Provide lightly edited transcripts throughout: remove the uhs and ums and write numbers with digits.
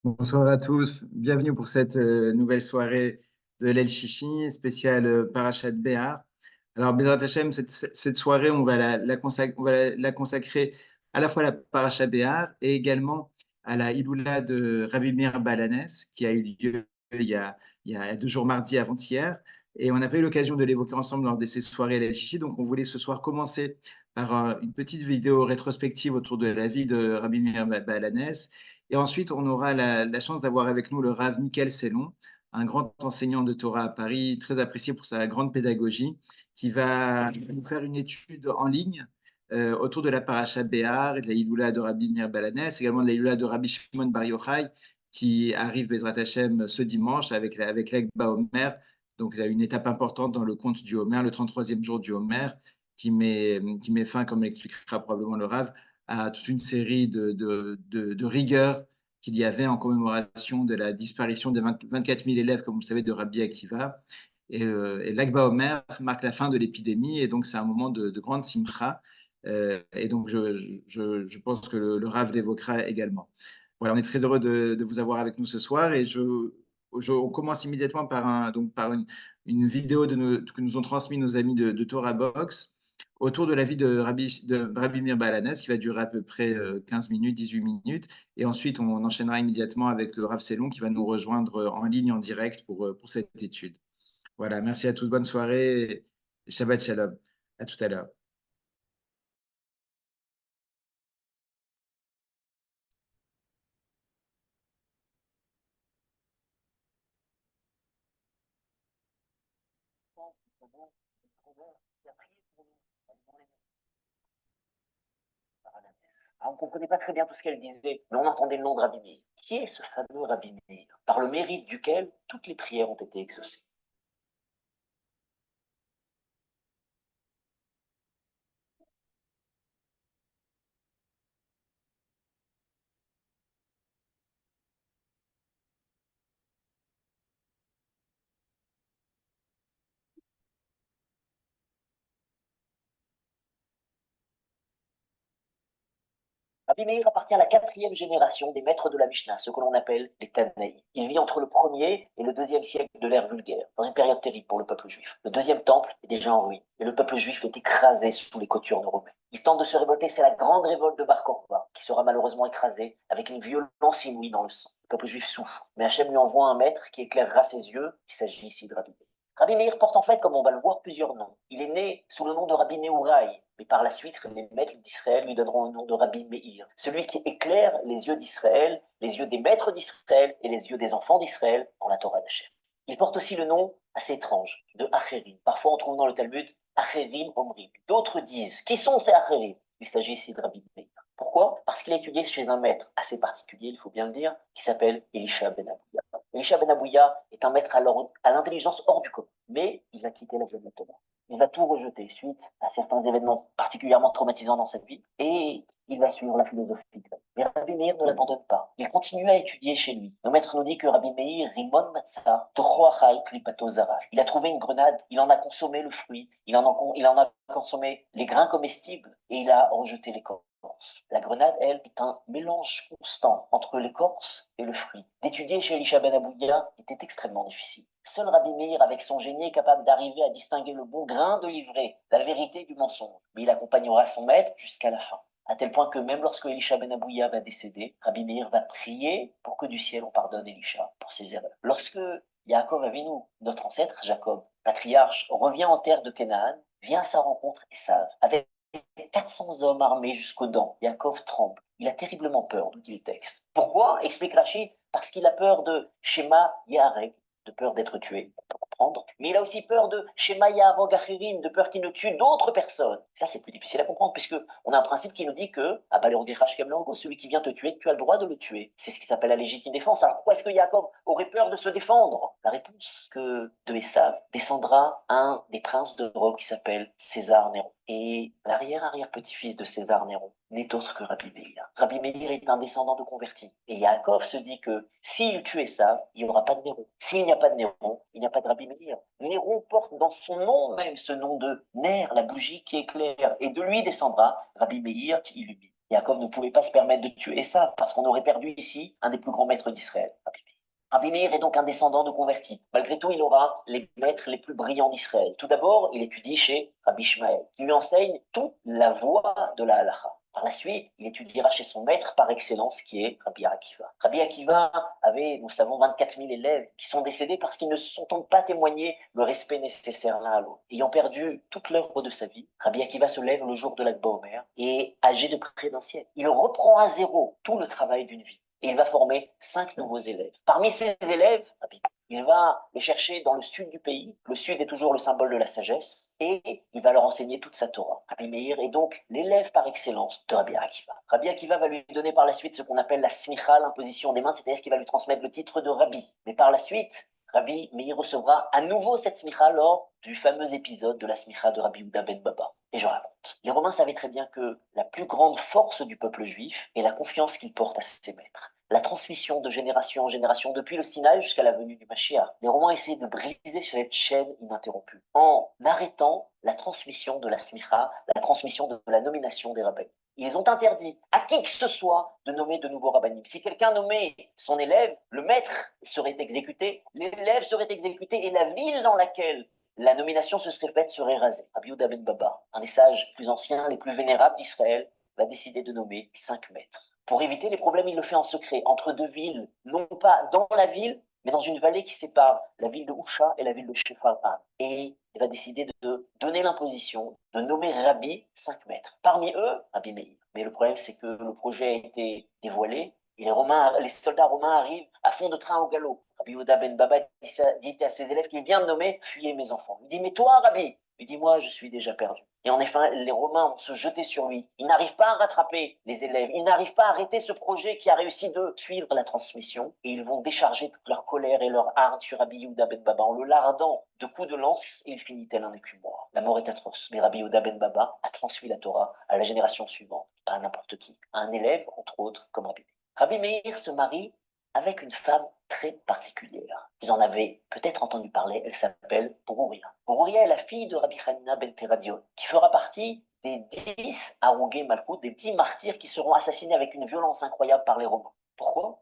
Bonsoir à tous, bienvenue pour cette nouvelle soirée de l'El Chichi, spéciale Parashat Béhar. Alors, Bezrat Hashem, cette soirée, on va la consacrer à la fois à la Parashat Béhar et également à la Iloula de Rabbi Meir Balanes, qui a eu lieu il y a, il y a 2 jours, mardi avant-hier. Et on n'a pas eu l'occasion de l'évoquer ensemble lors de ces soirées l'El Chichi, donc on voulait ce soir commencer par une petite vidéo rétrospective autour de la vie de Rabbi Meir Balanes. Et ensuite, on aura la chance d'avoir avec nous le Rav Michael Sellon, un grand enseignant de Torah à Paris, très apprécié pour sa grande pédagogie, qui va nous faire une étude en ligne autour de la Paracha Béhar et de la Hiloula de Rabbi Meir Balanès, également de la Hiloula de Rabbi Shimon Bar Yochai, qui arrive Bezrat Hashem ce dimanche avec l'Egba Omer. Donc, il a une étape importante dans le conte du Homer, le 33e jour du Homer, qui met fin, comme l'expliquera probablement le Rav, à toute une série de rigueurs qu'il y avait en commémoration de la disparition des 24 000 élèves, comme vous le savez, de Rabbi Akiva. Et l'Akba Omer marque la fin de l'épidémie, et donc c'est un moment de grande simcha. Et donc je pense que le Rav l'évoquera également. Voilà, on est très heureux de vous avoir avec nous ce soir, et on commence immédiatement par une vidéo que nous ont transmis nos amis de Torah Box autour de la vie de Rabbi Meir Balanes, qui va durer à peu près 15 minutes, 18 minutes. Et ensuite, on enchaînera immédiatement avec le Rav Selon qui va nous rejoindre en ligne, en direct pour cette étude. Voilà, merci à tous, bonne soirée et Shabbat Shalom. À tout à l'heure. Ah, on ne comprenait pas très bien tout ce qu'elle disait, mais on entendait le nom de Rabbi Meir. Qui est ce fameux Rabbi Meir, par le mérite duquel toutes les prières ont été exaucées? Rabbi Meir appartient à la quatrième génération des maîtres de la Mishnah, ce que l'on appelle les Tanaïs. Il vit entre le premier et le deuxième siècle de l'ère vulgaire, dans une période terrible pour le peuple juif. Le deuxième temple est déjà en ruine, et le peuple juif est écrasé sous les cothurnes romaines. Il tente de se révolter, c'est la grande révolte de Bar Kokhba, qui sera malheureusement écrasée avec une violence inouïe dans le sang. Le peuple juif souffre, mais Hachem lui envoie un maître qui éclairera ses yeux. Il s'agit ici de Rabbi Meir. Rabbi Meir porte en fait, comme on va le voir, plusieurs noms. Il est né sous le nom de Rabbi Nehorai, mais par la suite, les maîtres d'Israël lui donneront le nom de Rabbi Meir, celui qui éclaire les yeux d'Israël, les yeux des maîtres d'Israël et les yeux des enfants d'Israël dans la Torah d'Hachem. Il porte aussi le nom assez étrange de Acherim. Parfois, on trouve dans le Talmud Acherim Omrim. D'autres disent, qui sont ces Acherim? Il s'agit ici de Rabbi Meir. Pourquoi? Parce qu'il a étudié chez un maître assez particulier, il faut bien le dire, qui s'appelle Elisha Ben Abouya. Elisha Ben Abouya est un maître à l'intelligence hors du commun, mais il a quitté la voie de la Torah. Il va tout rejeter suite à certains événements particulièrement traumatisants dans sa vie, et il va suivre la philosophie. Mais Rabbi Meir ne l'abandonne pas. Il continue à étudier chez lui. Le maître nous dit que Rabbi Meir, Rimon Matzah, Tochoachai Klipato Zarash. Il a trouvé une grenade, il en a consommé le fruit, il en a consommé les grains comestibles, et il a rejeté l'écorce. La grenade, elle, est un mélange constant entre l'écorce et le fruit. D'étudier chez Elisha Ben Abouya était extrêmement difficile. Seul Rabbi Meir, avec son génie, est capable d'arriver à distinguer le bon grain de l'ivraie, la vérité du mensonge. Mais il accompagnera son maître jusqu'à la fin. À tel point que même lorsque Elisha Ben Abouya va décéder, Rabbi Meir va prier pour que du ciel on pardonne Elisha pour ses erreurs. Lorsque Yaakov Avinu, notre ancêtre Jacob, patriarche, revient en terre de Canaan, vient à sa rencontre Esav, avec 400 hommes armés jusqu'aux dents. Yaakov tremble. Il a terriblement peur, nous dit le texte. Pourquoi? Explique Rachid. Parce qu'il a peur de Shema Yahareg, de peur d'être tué, on peut comprendre. Mais il a aussi peur de Shema Yaharog Achirim, de peur qu'il ne tue d'autres personnes. Ça, c'est plus difficile à comprendre, puisque on a un principe qui nous dit que, celui qui vient te tuer, tu as le droit de le tuer. C'est ce qui s'appelle la légitime défense. Alors pourquoi est-ce que Yaakov aurait peur de se défendre? La réponse que de Esav descendra un des princes de Rome qui s'appelle César Néron. Et l'arrière-arrière-petit-fils de César Néron n'est autre que Rabbi Meir. Rabbi Meir est un descendant de convertis. Et Yaakov se dit que s'il tue Esav, il n'y aura pas de Néron. S'il n'y a pas de Néron, il n'y a pas de Rabbi Meir. Néron porte dans son nom même ce nom de Ner, la bougie qui éclaire. Et de lui descendra Rabbi Meir qui illumine. Yaakov ne pouvait pas se permettre de tuer ça parce qu'on aurait perdu ici un des plus grands maîtres d'Israël. Rabbi Meir est donc un descendant de convertis. Malgré tout, il aura les maîtres les plus brillants d'Israël. Tout d'abord, il étudie chez Rabbi Ishmael, qui lui enseigne toute la voie de la halacha. Par la suite, il étudiera chez son maître par excellence, qui est Rabbi Akiva. Rabbi Akiva avait, nous savons, 24 000 élèves qui sont décédés parce qu'ils ne se sont donc pas témoignés le respect nécessaire l'un à l'autre. Ayant perdu toute l'œuvre de sa vie, Rabbi Akiva se lève le jour de l'Akba Omer et, âgé de près d'un siècle, il reprend à zéro tout le travail d'une vie. Et il va former 5 nouveaux élèves. Parmi ces élèves, il va les chercher dans le sud du pays. Le sud est toujours le symbole de la sagesse. Et il va leur enseigner toute sa Torah. Rabbi Meir est donc l'élève par excellence de Rabbi Akiva. Rabbi Akiva va lui donner par la suite ce qu'on appelle la smicha, l'imposition des mains, c'est-à-dire qu'il va lui transmettre le titre de Rabbi. Mais par la suite, Rabbi Meir recevra à nouveau cette smicha lors du fameux épisode de la smicha de Rabbi Yehuda ben Baba. Et je raconte. Les Romains savaient très bien que la plus grande force du peuple juif est la confiance qu'il porte à ses maîtres. La transmission de génération en génération, depuis le Sinaï jusqu'à la venue du Mashiach. Les Romains essaient de briser cette chaîne ininterrompue en arrêtant la transmission de la smicha, la transmission de la nomination des rabbins. Ils ont interdit à qui que ce soit de nommer de nouveaux rabbinim. Si quelqu'un nommait son élève, le maître serait exécuté, l'élève serait exécuté et la ville dans laquelle la nomination se serait faite serait rasée. Rabbi Yehuda ben Baba, un des sages plus anciens, les plus vénérables d'Israël, va décider de nommer 5 maîtres. Pour éviter les problèmes, il le fait en secret, entre deux villes, non pas dans la ville, mais dans une vallée qui sépare la ville de Houcha et la ville de Shefar'an. Et il va décider de donner l'imposition, de nommer Rabbi 5 maîtres. Parmi eux, Rabbi Meir. Mais le problème, c'est que le projet a été dévoilé et les soldats romains arrivent à fond de train au galop. Rabbi Yehuda ben Baba dit à ses élèves qu'il vient de nommer, fuyez mes enfants. Il dit, mais toi, Rabbi? Il dit, moi, je suis déjà perdu. Et en effet, les Romains vont se jeter sur lui. Ils n'arrivent pas à rattraper les élèves. Ils n'arrivent pas à arrêter ce projet qui a réussi de suivre la transmission. Et ils vont décharger toute leur colère et leur hargne sur Rabbi Yehuda ben Baba en le lardant de coups de lance. Et il finit tel un écumoire. La mort est atroce. Mais Rabbi Yehuda ben Baba a transmis la Torah à la génération suivante, pas à n'importe qui, à un élève, entre autres, comme Rabbi Meir. Rabbi Meir se marie avec une femme très particulière. Vous en avez peut-être entendu parler, elle s'appelle Brouria. Brouria est la fille de Rabbi Hanina ben Teradion, qui fera partie des 10 Harugé Malkout, des 10 martyrs qui seront assassinés avec une violence incroyable par les Romains. Pourquoi?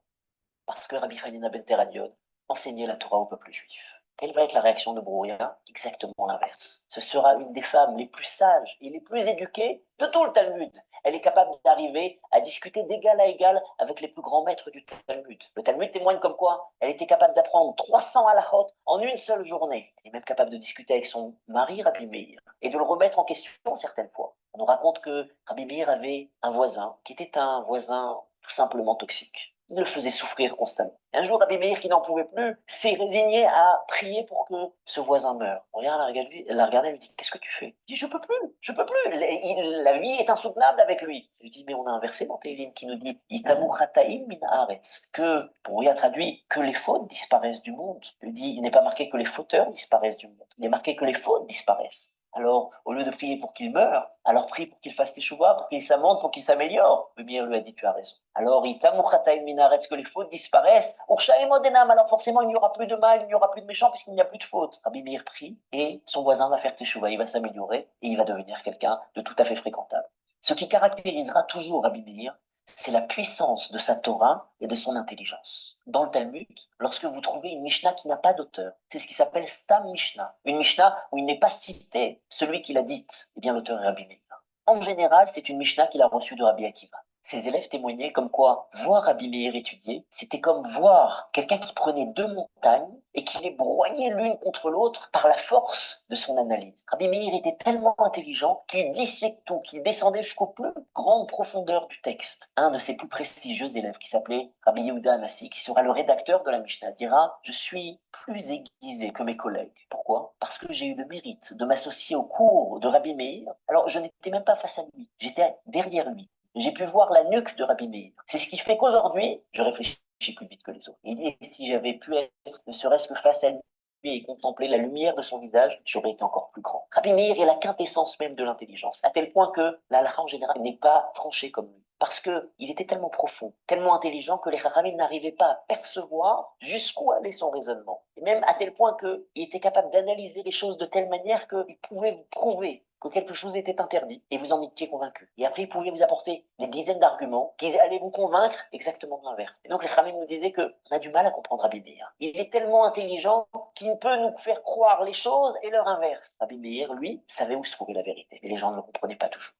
Parce que Rabbi Hanina ben Teradion enseignait la Torah au peuple juif. Quelle va être la réaction de Brouria? Exactement l'inverse. Ce sera une des femmes les plus sages et les plus éduquées de tout le Talmud. Elle est capable d'arriver à discuter d'égal à égal avec les plus grands maîtres du Talmud. Le Talmud témoigne comme quoi elle était capable d'apprendre 300 halachot en une seule journée. Elle est même capable de discuter avec son mari, Rabbi Meir, et de le remettre en question certaines fois. On nous raconte que Rabbi Meir avait un voisin qui était un voisin tout simplement toxique. Il le faisait souffrir constamment. Un jour, Rabbi Meir, qui n'en pouvait plus, s'est résigné à prier pour que ce voisin meure. On regarde, la regarde, elle lui dit, qu'est-ce que tu fais? Il dit, je peux plus, la vie est insoutenable avec lui. Je lui dis, mais on a un verset dans Télim qui nous dit, Itamu chataim min haaretz, que, pour y traduit, que les fautes disparaissent du monde. Il lui dit, il n'est pas marqué que les fauteurs disparaissent du monde. Il est marqué que les fautes disparaissent. Alors, au lieu de prier pour qu'il meure, alors prie pour qu'il fasse teshuva, pour qu'il s'amende, pour qu'il s'améliore. Le Meir lui a dit, tu as raison. Alors, que les fautes disparaissent. Alors forcément, il n'y aura plus de mal, il n'y aura plus de méchants, puisqu'il n'y a plus de fautes. Rabbi Meir prie, et son voisin va faire teshuva, il va s'améliorer, et il va devenir quelqu'un de tout à fait fréquentable. Ce qui caractérisera toujours Rabbi Meir, c'est la puissance de sa Torah et de son intelligence. Dans le Talmud, lorsque vous trouvez une Mishnah qui n'a pas d'auteur, c'est ce qui s'appelle Stam Mishnah. Une Mishnah où il n'est pas cité celui qui l'a dite, eh bien l'auteur est Rabbi Meir. En général, c'est une Mishnah qu'il a reçue de Rabbi Akiva. Ses élèves témoignaient comme quoi voir Rabbi Meir étudier, c'était comme voir quelqu'un qui prenait deux montagnes et qui les broyait l'une contre l'autre par la force de son analyse. Rabbi Meir était tellement intelligent qu'il dissèque tout, qu'il descendait jusqu'aux plus grandes profondeurs du texte. Un de ses plus prestigieux élèves, qui s'appelait Rabbi Yehuda Anassi, qui sera le rédacteur de la Mishnah, dira « Je suis plus aiguisé que mes collègues. » Pourquoi? Parce que j'ai eu le mérite de m'associer au cours de Rabbi Meir. Alors, je n'étais même pas face à lui, j'étais derrière lui. J'ai pu voir la nuque de Rabbi Meir. C'est ce qui fait qu'aujourd'hui, je réfléchis plus vite que les autres. Il dit, si j'avais pu être, ne serait-ce que face à lui et contempler la lumière de son visage, j'aurais été encore plus grand. Rabbi Meir est la quintessence même de l'intelligence, à tel point que la halakha en général n'est pas tranchée comme lui. Parce qu'il était tellement profond, tellement intelligent que les Chachamim n'arrivaient pas à percevoir jusqu'où allait son raisonnement. Et même à tel point qu'il était capable d'analyser les choses de telle manière qu'il pouvait vous prouver que quelque chose était interdit et vous en étiez convaincu. Et après, il pouvait vous apporter des dizaines d'arguments qui allaient vous convaincre exactement de l'inverse. Et donc, les Khamim nous disaient qu'on a du mal à comprendre Rabbi Meir. Il est tellement intelligent qu'il peut nous faire croire les choses et leur inverse. Rabbi Meir, lui, savait où se trouvait la vérité, mais les gens ne le comprenaient pas toujours.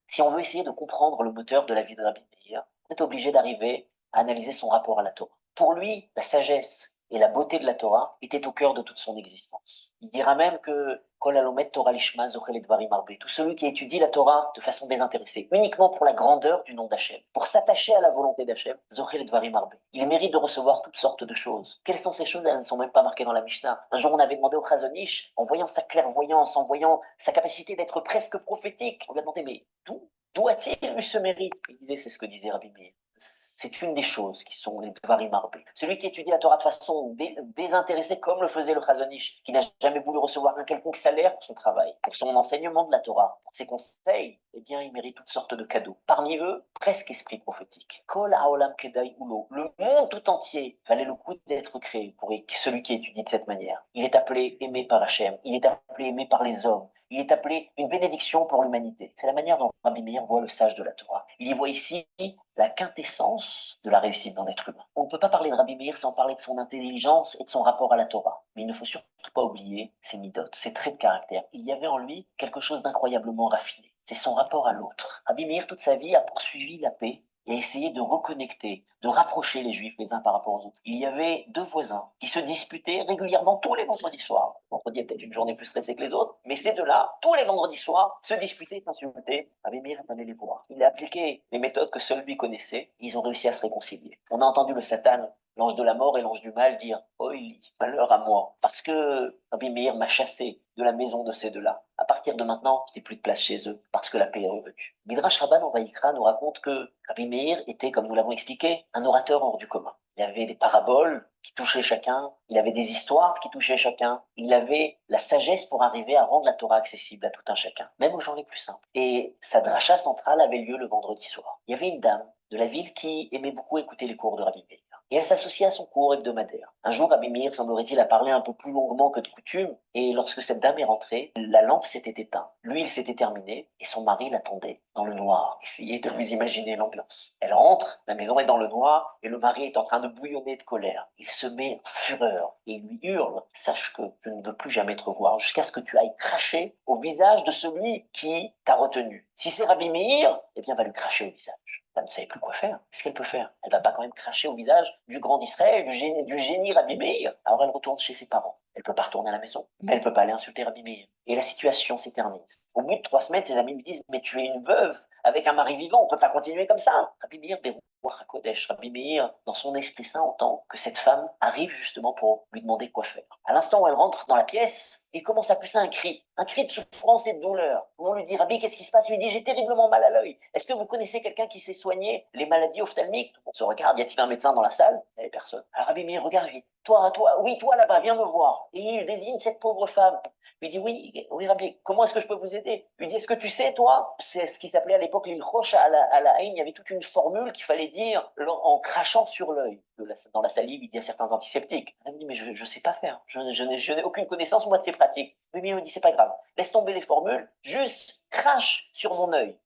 Si on veut essayer de comprendre le moteur de la vie de Rabbi Meir, on est obligé d'arriver à analyser son rapport à la Torah. Pour lui, la sagesse et la beauté de la Torah étaient au cœur de toute son existence. Il dira même que Kol halomet Torah lishma zochel et dvarim harbe. Tout celui qui étudie la Torah de façon désintéressée, uniquement pour la grandeur du nom d'Hachem, pour s'attacher à la volonté d'Hachem, zochel et dvarim harbe. Il mérite de recevoir toutes sortes de choses. Quelles sont ces choses? Elles ne sont même pas marquées dans la Mishnah. Un jour, on avait demandé au Chazon Ish, en voyant sa clairvoyance, en voyant sa capacité d'être presque prophétique, on lui a demandé, mais d'où a-t-il eu ce mérite? Il disait, c'est ce que disait Rabbi Meir. C'est une des choses qui sont les dvarim harbe. Celui qui étudie la Torah de façon désintéressée, comme le faisait le Chazon Ish, qui n'a jamais voulu recevoir un quelconque salaire pour son travail, pour son enseignement de la Torah, pour ses conseils, eh bien, il mérite toutes sortes de cadeaux. Parmi eux, presque esprit prophétique. Kol haolam kedai ulo. Le monde tout entier valait le coup d'être créé pour celui qui étudie de cette manière. Il est appelé aimé par Hachem, il est appelé aimé par les hommes, il est appelé une bénédiction pour l'humanité. C'est la manière dont Rabbi Meir voit le sage de la Torah. Il y voit ici la quintessence de la réussite d'un être humain. On ne peut pas parler de Rabbi Meir sans parler de son intelligence et de son rapport à la Torah. Mais il ne faut surtout pas oublier ses midotes, ses traits de caractère. Il y avait en lui quelque chose d'incroyablement raffiné. C'est son rapport à l'autre. Rabbi Meir, toute sa vie, a poursuivi la paix et a essayé de reconnecter, de rapprocher les Juifs les uns par rapport aux autres. Il y avait deux voisins qui se disputaient régulièrement tous les vendredis soirs. Le vendredi est peut-être une journée plus stressée que les autres, mais ces deux-là, tous les vendredis soirs, se disputaient, s'insultaient. Rabbi Meir est allé les voir. Il a appliqué les méthodes que seul lui connaissait. Et ils ont réussi à se réconcilier. On a entendu le Satan, l'ange de la mort et l'ange du mal, dire « Oi, malheur à moi, parce que Rabbi Meir m'a chassé de la maison de ces deux-là. À partir de maintenant, je n'ai plus de place chez eux, parce que la paix est revenue. » Midrash Rabban en Vaïkra nous raconte que Rabbi Meir était, comme nous l'avons expliqué, un orateur hors du commun. Il avait des paraboles qui touchaient chacun, il avait des histoires qui touchaient chacun, il avait la sagesse pour arriver à rendre la Torah accessible à tout un chacun, même aux gens les plus simples. Et sa dracha centrale avait lieu le vendredi soir. Il y avait une dame de la ville qui aimait beaucoup écouter les cours de Rabbi Meir. Et elle s'associait à son cours hebdomadaire. Un jour, Rabbi Meir, semblerait-il, a parlé un peu plus longuement que de coutume, et lorsque cette dame est rentrée, la lampe s'était éteinte. Lui, il s'était terminé, et son mari l'attendait dans le noir. Essayez de vous imaginer l'ambiance. Elle rentre, la maison est dans le noir, et le mari est en train de bouillonner de colère. Il se met en fureur, et il lui hurle « Sache que je ne veux plus jamais te revoir, jusqu'à ce que tu ailles cracher au visage de celui qui t'a retenu. Si c'est Rabbi Meir, eh bien, va lui cracher au visage. » Elle ne savait plus quoi faire. Qu'est-ce qu'elle peut faire? Elle ne va pas quand même cracher au visage du grand d'Israël, du génie Rabbi Meir. Alors elle retourne chez ses parents. Elle ne peut pas retourner à la maison, mais elle ne peut pas aller insulter Rabbi Meir. Et la situation s'éternise. Au bout de 3 semaines, ses amis lui disent « Mais tu es une veuve avec un mari vivant, on ne peut pas continuer comme ça. » Rabbi Meir, Berouach HaKodesh, Rabbi Meir, dans son esprit saint, entend que cette femme arrive justement pour lui demander quoi faire. À l'instant où elle rentre dans la pièce, il commence à pousser un cri de souffrance et de douleur. On lui dit « Rabbi, qu'est-ce qui se passe ?» Il lui dit « J'ai terriblement mal à l'œil. Est-ce que vous connaissez quelqu'un qui sait soigner les maladies ophtalmiques ?» On se regarde, y a-t-il un médecin dans la salle? Il n'y avait personne. Alors Rabbi Meir regarde, il dit « Toi, oui, toi là-bas, viens me voir. » Et il désigne cette pauvre femme. Il lui dit oui, Rabbi, comment est-ce que je peux vous aider? Il lui dit, est-ce que tu sais, toi, c'est ce qui s'appelait à l'époque l'ilchosh à la haine, il y avait toute une formule qu'il fallait dire en crachant sur l'œil. Dans la salive, il y a certains antiseptiques. Elle me dit, mais je ne sais pas faire, je n'ai aucune connaissance, moi, de ces pratiques. Mais il me dit, c'est pas grave, laisse tomber les formules, juste crache sur mon œil.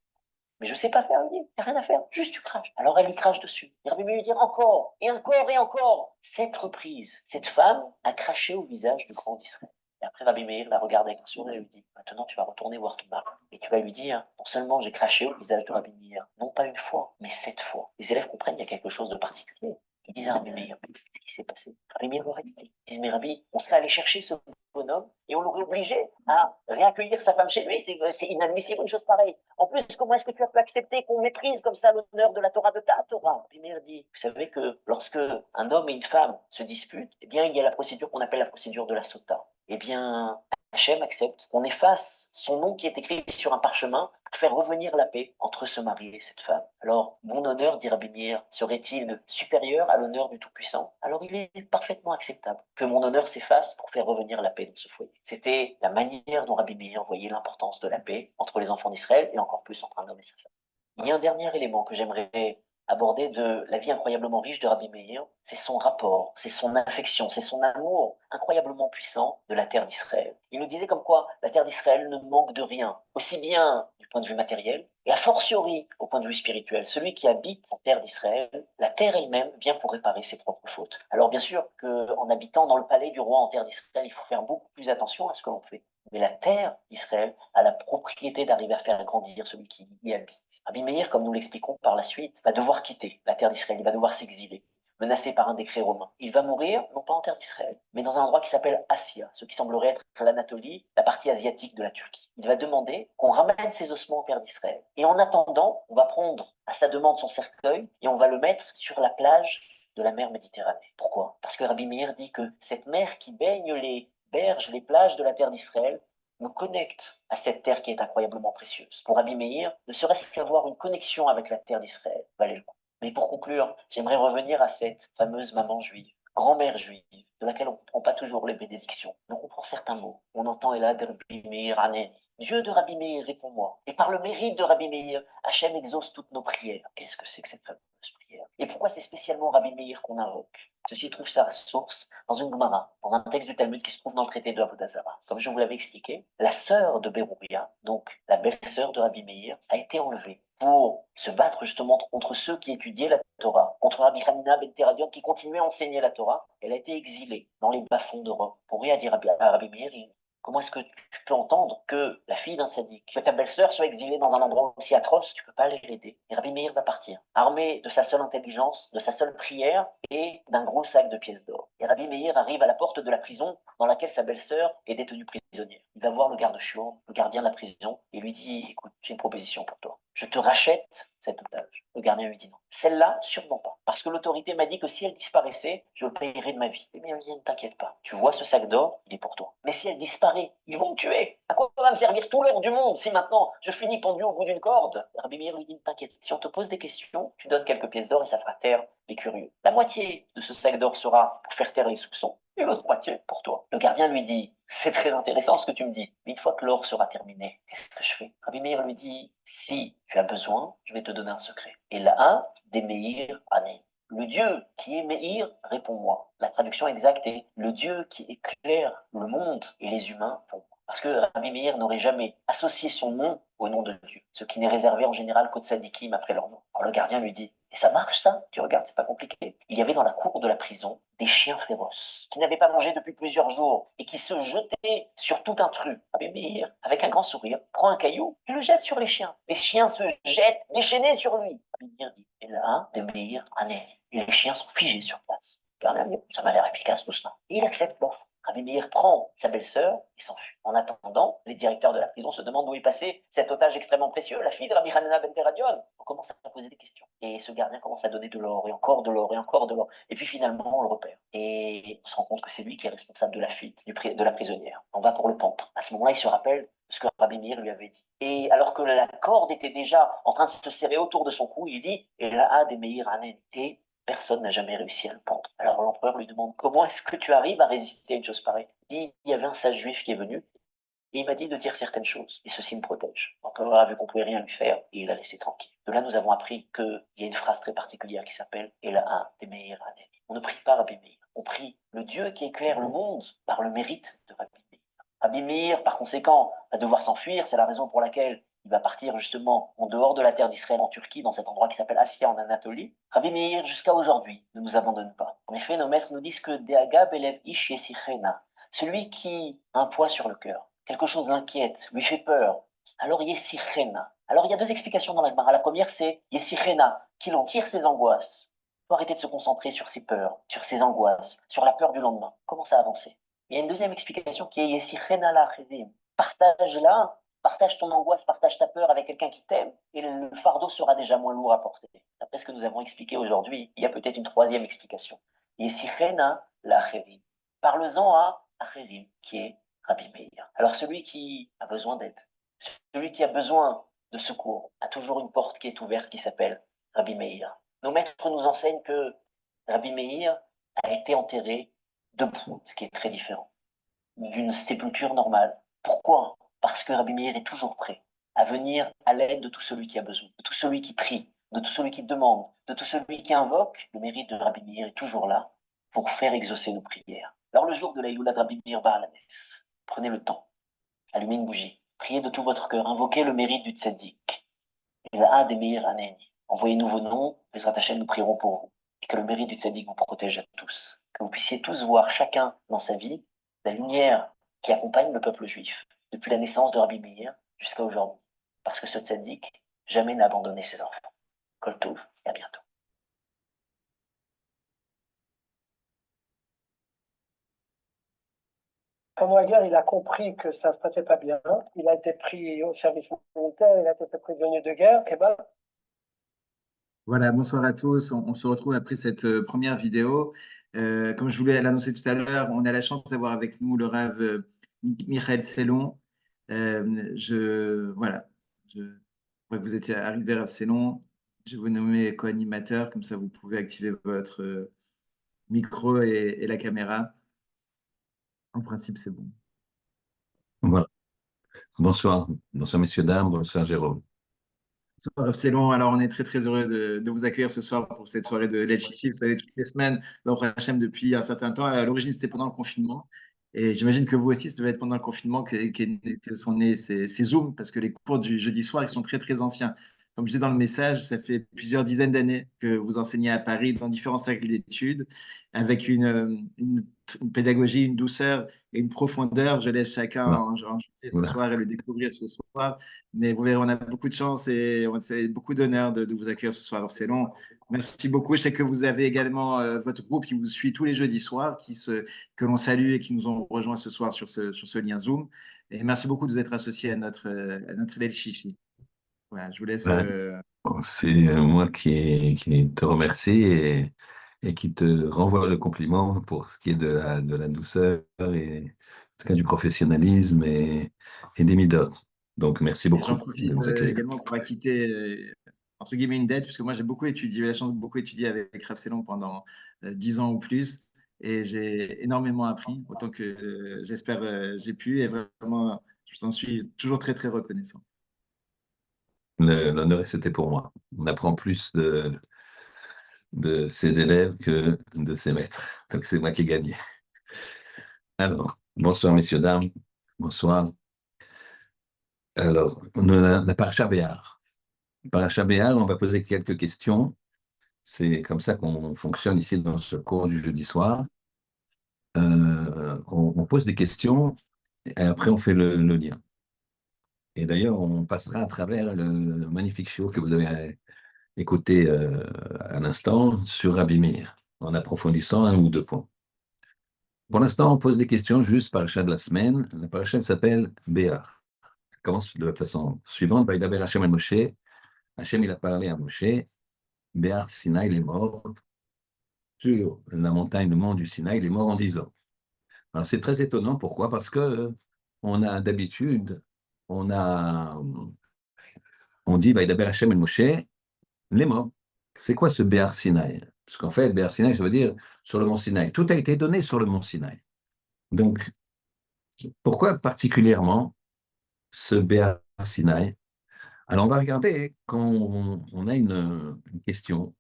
Mais je ne sais pas faire, il n'y a rien à faire, juste tu craches. Alors elle lui crache dessus. Et Rabbi lui dit encore, et encore, et encore. Cette reprise, cette femme a craché au visage du grand d'Israël. Et après, Rabbi Meir la regarde avec un sourire et lui dit, maintenant tu vas retourner voir ton mari. Et tu vas lui dire, non seulement j'ai craché au visage de Rabbi Meir, non pas une fois, mais 7 fois. Les élèves comprennent, il y a quelque chose de particulier. Ils disent à Rabbi Meir, mais qu'est-ce qui s'est passé? Rabbi Meir leur explique. Ils disent, mais Rabbi, on serait allé chercher ce bonhomme et on l'aurait obligé à réaccueillir sa femme chez lui. C'est inadmissible une chose pareille. En plus, comment est-ce que tu as pu accepter qu'on méprise comme ça l'honneur de la Torah, de ta Torah? Rabbi Meir dit, vous savez que lorsque un homme et une femme se disputent, eh bien, il y a la procédure qu'on appelle la procédure de la sota. Eh bien, Hachem accepte qu'on efface son nom qui est écrit sur un parchemin pour faire revenir la paix entre ce mari et cette femme. Alors, mon honneur, dit Rabbi Meir, serait-il supérieur à l'honneur du Tout-Puissant? Alors, il est parfaitement acceptable que mon honneur s'efface pour faire revenir la paix dans ce foyer. C'était la manière dont Rabbi Meir voyait l'importance de la paix entre les enfants d'Israël et encore plus entre un homme et sa femme. Il y a un dernier élément que j'aimerais aborder de la vie incroyablement riche de Rabbi Meir, c'est son rapport, c'est son affection, c'est son amour incroyablement puissant de la terre d'Israël. Il nous disait comme quoi la terre d'Israël ne manque de rien, aussi bien du point de vue matériel, et a fortiori au point de vue spirituel. Celui qui habite en terre d'Israël, la terre elle-même vient pour réparer ses propres fautes. Alors bien sûr qu'en habitant dans le palais du roi en terre d'Israël, il faut faire beaucoup plus attention à ce que l'on fait. Mais la terre d'Israël a la propriété d'arriver à faire grandir celui qui y habite. Rabbi Meir, comme nous l'expliquons par la suite, va devoir quitter la terre d'Israël, il va devoir s'exiler, menacé par un décret romain. Il va mourir, non pas en terre d'Israël, mais dans un endroit qui s'appelle Assia, ce qui semblerait être l'Anatolie, la partie asiatique de la Turquie. Il va demander qu'on ramène ses ossements en terre d'Israël. Et en attendant, on va prendre à sa demande son cercueil et on va le mettre sur la plage de la mer Méditerranée. Pourquoi? Parce que Rabbi Meir dit que cette mer qui baigne les berges, les plages de la terre d'Israël, me connecte à cette terre qui est incroyablement précieuse. Pour Rabbi Meir, ne serait-ce qu'avoir une connexion avec la terre d'Israël valait le coup. Mais pour conclure, j'aimerais revenir à cette fameuse maman juive, grand-mère juive, de laquelle on ne comprend pas toujours les bénédictions. On comprend certains mots. On entend Elad Rabbi Meir Haneni. Dieu de Rabbi Meir, réponds-moi. Et par le mérite de Rabbi Meir, Hachem exauce toutes nos prières. Qu'est-ce que c'est que cette fameuse prière? Et pourquoi c'est spécialement Rabbi Meir qu'on invoque? Ceci trouve sa source dans une Gemara, dans un texte du Talmud qui se trouve dans le traité de Avodah Zarah. Comme je vous l'avais expliqué, la sœur de Berouria, donc la belle-sœur de Rabbi Meir, a été enlevée pour se battre justement contre ceux qui étudiaient la Torah, contre Rabbi Hanina ben Teradion qui continuait à enseigner la Torah. Elle a été exilée dans les bas-fonds d'Europe pour rien dire à Rabbi Meir. Comment est-ce que tu peux entendre que la fille d'un tzaddik, que ta belle-sœur soit exilée dans un endroit aussi atroce, tu ne peux pas aller l'aider? Et Rabbi Meir va partir, armé de sa seule intelligence, de sa seule prière et d'un gros sac de pièces d'or. Et Rabbi Meir arrive à la porte de la prison dans laquelle sa belle-sœur est détenue prisonnière. Il va voir le garde-chiourme, le gardien de la prison, et lui dit: écoute, j'ai une proposition pour toi. Je te rachète cet otage. Le gardien lui dit non. Celle-là, sûrement pas. Parce que l'autorité m'a dit que si elle disparaissait, je le payerais de ma vie. Eh bien, ne t'inquiète pas. Tu vois ce sac d'or, il est pour toi. Mais si elle disparaît, ils vont me tuer. À quoi va me servir tout l'or du monde si maintenant je finis pendu au bout d'une corde? Rabbi Meir lui dit: ne t'inquiète. Si on te pose des questions, tu donnes quelques pièces d'or et ça fera taire les curieux. La moitié de ce sac d'or sera pour faire taire les soupçons et l'autre moitié pour toi. Le gardien lui dit: c'est très intéressant ce que tu me dis, mais une fois que l'or sera terminé, qu'est-ce que je fais? Rabbi Meir lui dit: si tu as besoin, je vais te donner un secret. Et là, des Meir Ané. Le Dieu qui est Meir, réponds-moi. La traduction exacte est le Dieu qui éclaire le monde et les humains pour moi. Parce que Rabbi Meir n'aurait jamais associé son nom au nom de Dieu, ce qui n'est réservé en général qu'aux tzadikim après leur nom. Alors le gardien lui dit: et ça marche ça? Tu regardes, c'est pas compliqué. Il y avait dans la cour de la prison des chiens féroces qui n'avaient pas mangé depuis plusieurs jours et qui se jetaient sur tout intrus. Rabbi Meir, avec un grand sourire, prend un caillou et le jette sur les chiens. Les chiens se jettent déchaînés sur lui. Rabbi Meir dit: et là, de Meir, et les chiens sont figés sur place. Gardien, ça m'a l'air efficace tout cela. Et il accepte l'offre. Rabbi Meir prend sa belle-sœur et s'enfuit. En attendant, les directeurs de la prison se demandent où est passé cet otage extrêmement précieux, la fille de Rabbi Hanina ben Teradion. On commence à poser des questions. Et ce gardien commence à donner de l'or, et encore de l'or, et encore de l'or. Et puis finalement, on le repère. Et on se rend compte que c'est lui qui est responsable de la fuite de la prisonnière. On va pour le pendre. À ce moment-là, il se rappelle ce que Rabbi Meir lui avait dit. Et alors que la corde était déjà en train de se serrer autour de son cou, il dit: et là, des Meir Anen. Et personne n'a jamais réussi à le pendre. Alors l'empereur lui demande: comment est-ce que tu arrives à résister à une chose pareille? Il dit: il y avait un sage juif qui est venu et il m'a dit de dire certaines choses, et ceci me protège. L'empereur a vu qu'on ne pouvait rien lui faire, et il l'a laissé tranquille. De là, nous avons appris qu'il y a une phrase très particulière qui s'appelle Ela des Meir Haneni. On ne prie pas Rabbi Meir, on prie le Dieu qui éclaire le monde par le mérite de Rabbi Meir. Rabbi Meir, par conséquent, va devoir s'enfuir, c'est la raison pour laquelle il va partir justement en dehors de la terre d'Israël, en Turquie, dans cet endroit qui s'appelle Assia, en Anatolie. Rabbi Meir, jusqu'à aujourd'hui, ne nous abandonne pas. En effet, nos maîtres nous disent que Deaga Belev Ish Yesichena, celui qui a un poids sur le cœur, quelque chose l'inquiète, lui fait peur, alors Yesichena. Alors il y a deux explications dans la Gemara. La première, c'est Yesichena, qu'il en tire ses angoisses. Il faut arrêter de se concentrer sur ses peurs, sur ses angoisses, sur la peur du lendemain. Commence à avancer. Il y a une deuxième explication qui est Yesichena la Chevim. Partage-la, partage ton angoisse, partage ta peur avec quelqu'un qui t'aime, et le fardeau sera déjà moins lourd à porter. Après ce que nous avons expliqué aujourd'hui, il y a peut-être une troisième explication. Yesichena la Chevim. Parle-en à Acherim, qui est Rabbi Meir. Alors celui qui a besoin d'aide, celui qui a besoin de secours, a toujours une porte qui est ouverte qui s'appelle Rabbi Meir. Nos maîtres nous enseignent que Rabbi Meir a été enterré debout, ce qui est très différent d'une sépulture normale. Pourquoi? Parce que Rabbi Meir est toujours prêt à venir à l'aide de tout celui qui a besoin, de tout celui qui prie, de tout celui qui demande, de tout celui qui invoque, le mérite de Rabbi Meir est toujours là pour faire exaucer nos prières. Alors le jour de la Iloula de Rabbi Meir Baal HaNes, prenez le temps, allumez une bougie, priez de tout votre cœur, invoquez le mérite du tzaddik. Et la de Meir Haneni. Envoyez-nous vos noms, Bezrat Hashem, nous prierons pour vous. Et que le mérite du tzaddik vous protège à tous. Que vous puissiez tous voir chacun dans sa vie la lumière qui accompagne le peuple juif, depuis la naissance de Rabbi Meir jusqu'à aujourd'hui. Parce que ce tzaddik jamais n'a abandonné ses enfants. Kol Tov, et à bientôt. Pendant la guerre, il a compris que ça ne se passait pas bien. Il a été pris au service militaire, il a été fait prisonnier de guerre. Et ben, Voilà, bonsoir à tous. On se retrouve après cette première vidéo. Comme je voulais l'annoncer tout à l'heure, on a la chance d'avoir avec nous le Rav Michael Sellon. Voilà, je vois que vous étiez arrivé, Rav Sellon. Je vais vous nommer co-animateur, comme ça vous pouvez activer votre micro et la caméra. En principe, c'est bon. Voilà. Bonsoir. Bonsoir, messieurs, dames. Bonsoir, Jérôme. Bonsoir, Rav Sellon. Alors, on est très, très heureux de vous accueillir ce soir pour cette soirée de l'El Chichi. Vous savez, toutes les semaines, Baruch Hashem, depuis un certain temps. À l'origine, c'était pendant le confinement. Et j'imagine que vous aussi, ça devait être pendant le confinement que sont nés ces Zooms, parce que les cours du jeudi soir, ils sont très, très anciens. Comme je disais dans le message, ça fait plusieurs dizaines d'années que vous enseignez à Paris dans différents cercles d'études, avec une pédagogie, une douceur et une profondeur. Je laisse chacun Voilà. en juger ce Voilà. soir et le découvrir ce soir. Mais vous verrez, on a beaucoup de chance et c'est beaucoup d'honneur de vous accueillir ce soir. C'est long. Merci beaucoup. Je sais que vous avez également votre groupe qui vous suit tous les jeudis soirs, que l'on salue et qui nous ont rejoints ce soir sur ce lien Zoom. Et merci beaucoup de vous être associés à notre Lel Chichi. Voilà, je vous laisse. Ouais. Bon, c'est moi qui te remercie et qui te renvoie le compliment pour ce qui est de la douceur et en tout cas du professionnalisme et des midotes. Donc, merci Et beaucoup j'en de profite nous accueillir. également pour acquitter, entre guillemets, une dette, puisque moi, j'ai beaucoup étudié, j'ai eu la chance de beaucoup étudier avec Rav Selon pendant 10 ans ou plus, et j'ai énormément appris, autant que j'espère j'ai pu, et vraiment, je vous en suis toujours très, très reconnaissant. L'honneur, c'était pour moi. On apprend plus de ses élèves que de ses maîtres. Donc, c'est moi qui ai gagné. Alors, bonsoir, messieurs, dames. Bonsoir. Alors, on a la paracha Béar. Paracha Béar, on va poser quelques questions. C'est comme ça qu'on fonctionne ici dans ce cours du jeudi soir. On pose des questions et après on fait le lien. Et d'ailleurs, on passera à travers le magnifique show que vous avez écouté à l'instant sur Rabbi Meir, en approfondissant un ou deux points. Pour l'instant, on pose des questions juste paracha de la semaine. La paracha s'appelle Béar. Elle commence de la façon suivante. Vaïdaber Hashem el Moshe. Hashem, il a parlé à Moshe. Béar Sinaï, il est mort. Sur la montagne, le mont du Sinaï, il est mort en 10 ans. Alors, c'est très étonnant. Pourquoi? Parce que on a d'habitude, on dit, Vaïdaber Hashem el Moshe, les morts. C'est quoi ce Béar Sinaï? Parce qu'en fait, Béar Sinaï, ça veut dire sur le mont Sinaï. Tout a été donné sur le mont Sinaï. Donc, pourquoi particulièrement ce Béar Sinaï? Alors, on va regarder quand on a une question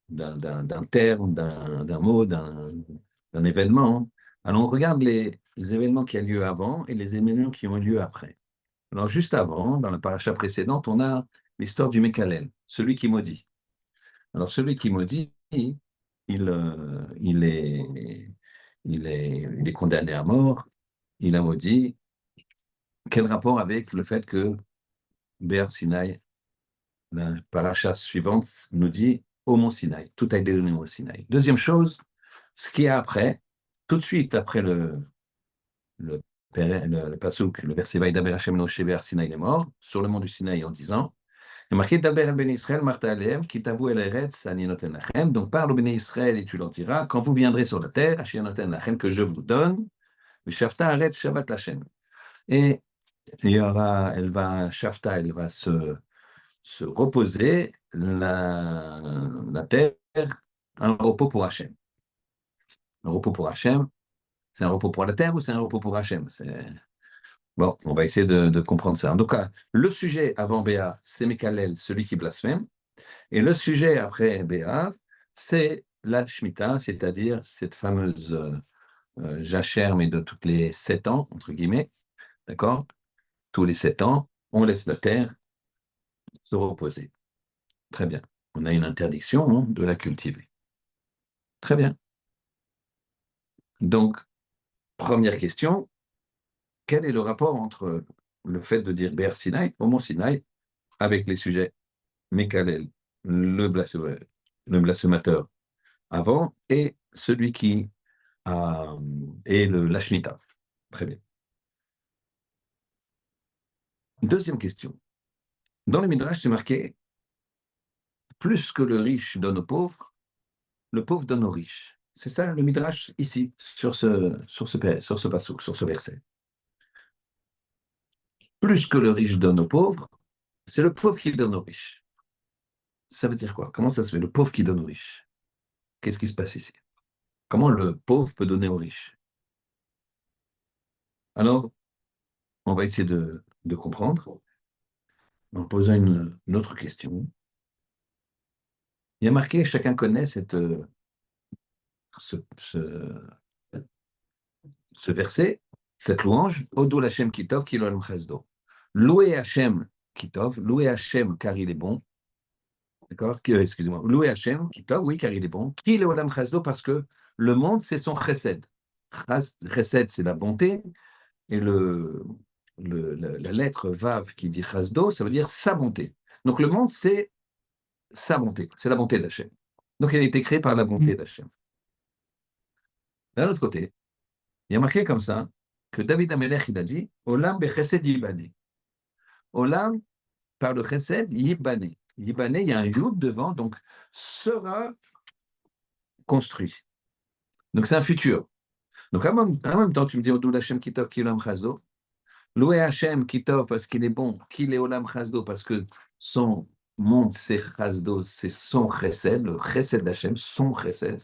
d'un terme, d'un mot, d'un événement. Alors, on regarde les événements qui ont lieu avant et les événements qui ont lieu après. Alors, juste avant, dans la paracha précédente, on a l'histoire du Mekalel, celui qui maudit. Alors, celui qui maudit, il est condamné à mort, il a maudit. Quel rapport avec le fait que Béar Sinaï, la paracha suivante, nous dit au mont Sinaï, tout a été donné au mont Sinaï. Deuxième chose, ce qui est après, tout de suite après le passouk, le verset Vaïdaber Hashem Moshe Béar Sinaï, il est mort, sur le mont du Sinaï en disant, il est marqué Daber Ben Israël, Marta Aleem, qui t'avoue el Eretz, Ani noten lachem. Donc parle au Ben Israël et tu leur diras, quand vous viendrez sur la terre, Asher noten lachem, que je vous donne, Shavta Eretz Shabbat Lachem. Et Shavta, elle va se reposer, la terre, un repos pour Hachem. Un repos pour Hachem, c'est un repos pour la terre ou c'est un repos pour Hachem? Bon, on va essayer de comprendre ça. En tout cas, le sujet avant Béa, c'est Mekalel, celui qui blasphème. Et le sujet après Béav, c'est la Shemitah, c'est-à-dire cette fameuse jachère, mais de toutes les 7 ans, entre guillemets, d'accord? Tous les 7 ans, on laisse la terre se reposer. Très bien. On a une interdiction de la cultiver. Très bien. Donc, première question, quel est le rapport entre le fait de dire Béar Sinaï, au mont Sinaï, avec les sujets Mekalel, le blasphémateur avant, et celui qui a, et la Shemitah. Très bien. Deuxième question. Dans le Midrash, c'est marqué plus que le riche donne au pauvre, le pauvre donne au riche. C'est ça le Midrash ici, sur ce passouk, sur ce verset. Plus que le riche donne au pauvre, c'est le pauvre qui donne au riche. Ça veut dire quoi? Comment ça se fait, le pauvre qui donne au riche? Qu'est-ce qui se passe ici? Comment le pauvre peut donner au riche? Alors, on va essayer de comprendre en posant une autre question. Il y a marqué, chacun connaît ce verset, cette louange, Odo Lachem Kitov, Kilol Chesdo. Louez Hachem Kitov, louez Hachem car il est bon. D'accord? Excusez-moi. Louez Hachem Kitov, oui, car il est bon. Kil Olam Chesdo, parce que le monde, c'est son chesed. Chesed, c'est la bonté. Et la lettre Vav qui dit Chesdo, ça veut dire sa bonté. Donc le monde, c'est sa bonté. C'est la bonté d'Hachem. Donc il a été créé par la bonté d'Hachem. D'un autre côté, il y a marqué comme ça que David Amelech, il a dit Olam bechesed yibane. Olam, par le chesed, yibane. Yibane, il y a un yud devant, donc sera construit. Donc c'est un futur. Donc en même temps, tu me dis Odou Hashem Kitov Kilam Chazdo. Loué Hashem Kitov parce qu'il est bon, qu'il est Olam Chazdo parce que son monde c'est Chazdo, c'est son chesed, le chesed d'Hashem, son chesed.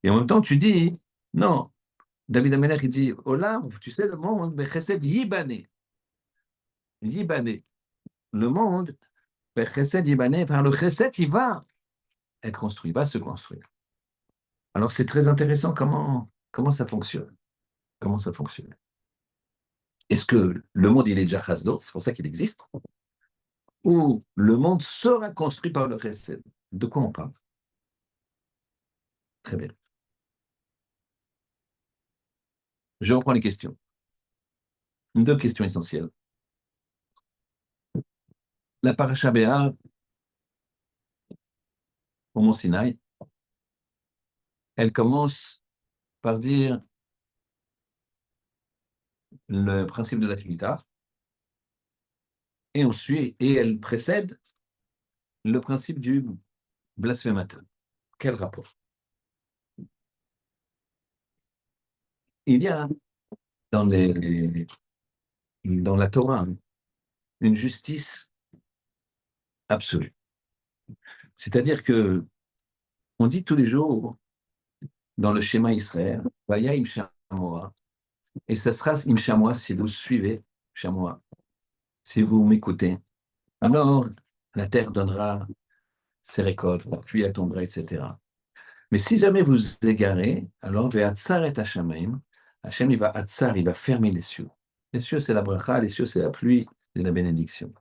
Et en même temps, tu dis non. David Amelech, il dit Olam, tu sais, le monde, mais chesed yibane. Yibane. Le monde, chesed yibane, par le chesed, il va être construit, il va se construire. Alors c'est très intéressant comment ça fonctionne. Comment ça fonctionne. Est-ce que le monde, il est déjà chasdo, c'est pour ça qu'il existe, ou le monde sera construit par le chesed? De quoi on parle? Très bien. Je reprends les questions. Deux questions essentielles. La paracha Béar, au mont Sinaï, elle commence par dire le principe de la Shemitah, et ensuite, et elle précède le principe du blasphémateur. Quel rapport? Il y a dans la Torah une justice absolue. C'est-à-dire que on dit tous les jours dans le schéma Israël, Vaya im shamoa, et ça sera im shamoa si vous suivez shamoa, si vous m'écoutez. Alors la terre donnera ses récoltes, la pluie tombera, etc. Mais si jamais vous vous égarez, alors ve'atzar et hashamaim, Hachem il va atzar, il va fermer les cieux. Les cieux c'est la bracha, les cieux c'est la pluie, c'est la bénédiction.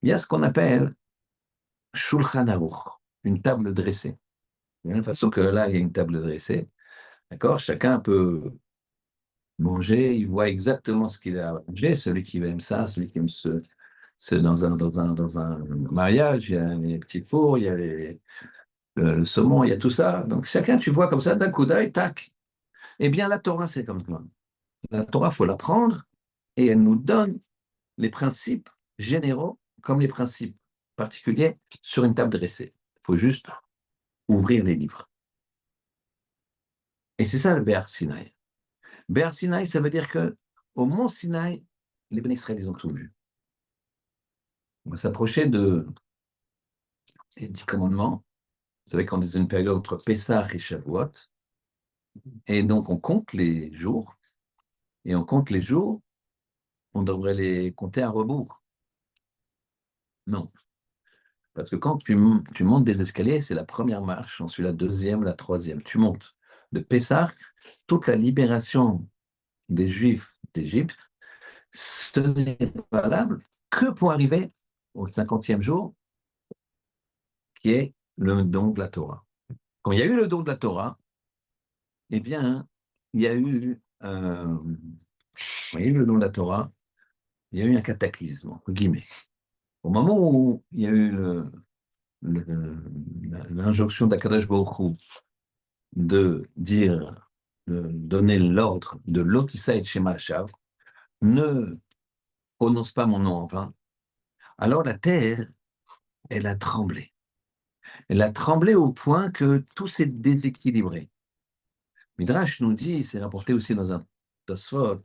Il y a ce qu'on appelle Shulchan Aruch, une table dressée. De la même façon que là, il y a une table dressée, d'accord? Chacun peut manger, il voit exactement ce qu'il a à manger, celui qui aime ça, celui qui aime dans un mariage, il y a les petits fours, il y a le saumon, il y a tout ça. Donc chacun, tu vois comme ça, d'un coup d'œil, tac. Eh bien, la Torah, c'est comme ça. La Torah, il faut la prendre et elle nous donne les principes généraux comme les principes particuliers sur une table dressée. Il faut juste ouvrir les livres. Et c'est ça le Béar Sinaï. Béar Sinaï, ça veut dire que au mont Sinaï, les Béné Israël, ils ont tout vu. On va s'approcher des 10 commandements. Vous savez qu'on est dans une période entre Pessah et Shavuot. Et donc, on compte les jours. Et on compte les jours, on devrait les compter à rebours. Non. Parce que quand tu montes des escaliers, c'est la première marche, ensuite la deuxième, la troisième. Tu montes. De Pessah, toute la libération des Juifs d'Égypte, ce n'est valable que pour arriver au 50e jour, qui est le don de la Torah. Quand il y a eu le don de la Torah, eh bien, il y a eu, le don de la Torah, il y a eu un cataclysme, entre guillemets. Au moment où il y a eu l'injonction d'Akadosh Baruch Hu de dire, de donner l'ordre de l'Otissa et Shema Shav, ne prononce pas mon nom en vain, alors la terre, elle a tremblé. Elle a tremblé au point que tout s'est déséquilibré. Midrash nous dit, c'est rapporté aussi dans un Tosfot,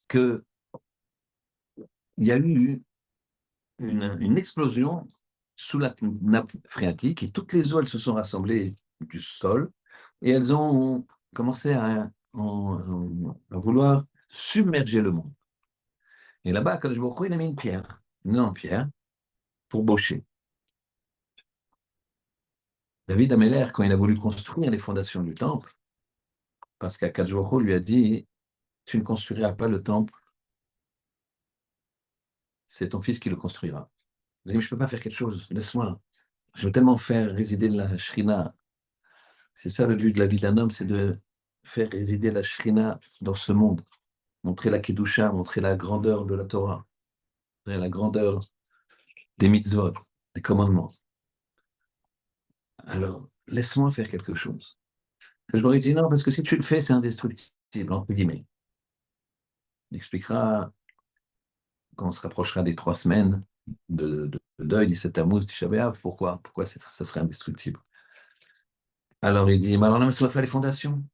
qu'il y a eu une explosion sous la nappe phréatique et toutes les eaux, elles se sont rassemblées du sol et elles ont commencé à vouloir submerger le monde. Et là-bas, Kadosh Baruch Hu, il a mis une énorme pierre pour baucher. David Améler, quand il a voulu construire les fondations du temple, parce qu'Akadosh Baruch Hu lui a dit, tu ne construiras pas le temple, c'est ton fils qui le construira. Il a dit, mais je ne peux pas faire quelque chose, laisse-moi. Je veux tellement faire résider la Shrina. C'est ça le but de la vie d'un homme, c'est de faire résider la Shrina dans ce monde. Montrer la Kedusha, montrer la grandeur de la Torah, montrer la grandeur des mitzvot, des commandements. Alors, laisse-moi faire quelque chose. Je leur ai dit non, parce que si tu le fais, c'est indestructible, entre guillemets. Il expliquera quand on se rapprochera des 3 semaines de deuil, 17 Tammuz, Tisha B'Av, pourquoi ça serait indestructible. Alors il dit, mais alors non, mais ça va faire les fondations.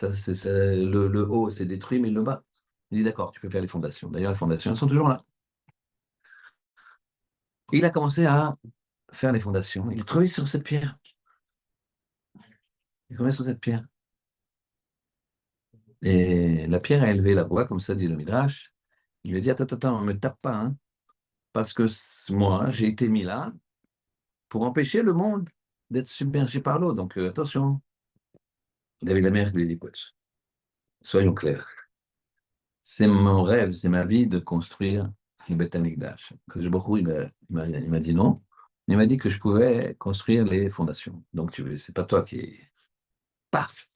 Le haut, c'est détruit, mais le bas. Il dit, d'accord, tu peux faire les fondations. D'ailleurs, les fondations, elles sont toujours là. Et il a commencé à faire les fondations. Il est tombé sur cette pierre. Il est tombé sur cette pierre. Et la pierre a élevé la voix, comme ça dit le Midrash. Il lui a dit, attends, ne me tape pas, hein, parce que moi, j'ai été mis là pour empêcher le monde d'être submergé par l'eau. Donc, attention. David Améler lui dit, écoute, soyons clairs. C'est mon rêve, c'est ma vie de construire le Beth Amikdash. Il m'a dit non. Il m'a dit que je pouvais construire les fondations. Donc, c'est pas toi qui... Paf!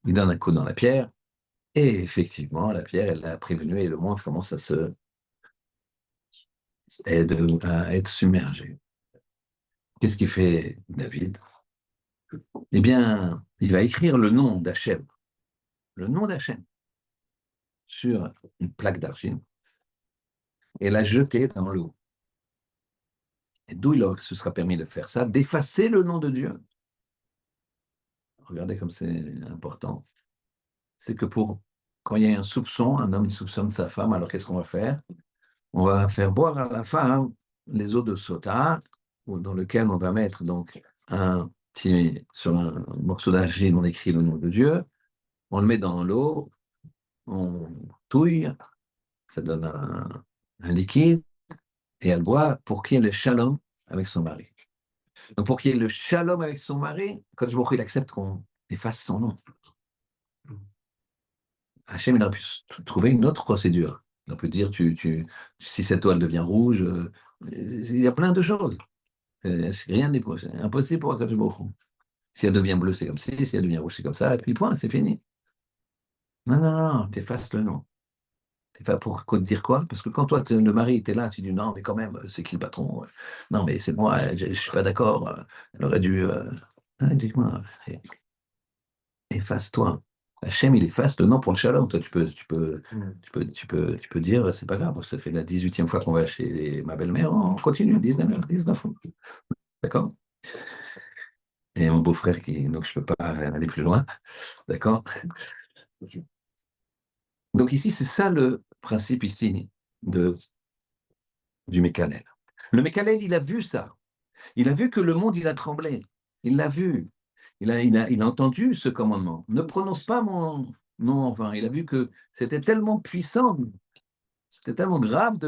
Il donne un coup dans la pierre. Et effectivement, la pierre, elle a prévenu et le monde commence à être submergé. Qu'est-ce qu'il fait David? Eh bien, il va écrire le nom d'Hachem. Le nom d'Hachem sur une plaque d'argile et la jeter dans l'eau. Et d'où il se sera permis de faire ça, d'effacer le nom de Dieu. Regardez comme c'est important. C'est que quand il y a un soupçon, un homme il soupçonne sa femme, alors qu'est-ce qu'on va faire? On va faire boire à la femme les eaux de Sota, dans lequel on va mettre donc sur un morceau d'argile, on écrit le nom de Dieu, on le met dans l'eau, on touille, ça donne un liquide, et elle boit pour qu'il y ait le shalom avec son mari. Donc, pour qu'il y ait le shalom avec son mari, quand il accepte qu'on efface son nom. Hachem, il aurait pu trouver une autre procédure. On peut dire, si cette toile devient rouge, il y a plein de choses. Rien n'est impossible pour Akadosh Baruch Hu. Si elle devient bleue, c'est comme ci, si elle devient rouge, c'est comme ça, et puis point, c'est fini. Non, tu effaces le nom. Pour dire quoi? Parce que quand toi, le mari, tu es là, tu dis non, mais quand même, c'est qui le patron? Non, mais c'est moi, je ne suis pas d'accord. Elle aurait dû. Dis-moi, efface-toi. Hachem, il efface le nom pour le shalom. Toi, tu peux dire, c'est pas grave, ça fait la 18e fois qu'on va chez ma belle-mère, on continue, 19 fois. D'accord? Et mon beau-frère, donc je ne peux pas aller plus loin. D'accord? Donc ici, c'est ça le principe ici du Mékalel. Le Mékalel, il a vu ça. Il a vu que le monde, il a tremblé. Il l'a vu. Il a entendu ce commandement. Ne prononce pas mon nom en vain. Il a vu que c'était tellement puissant, c'était tellement grave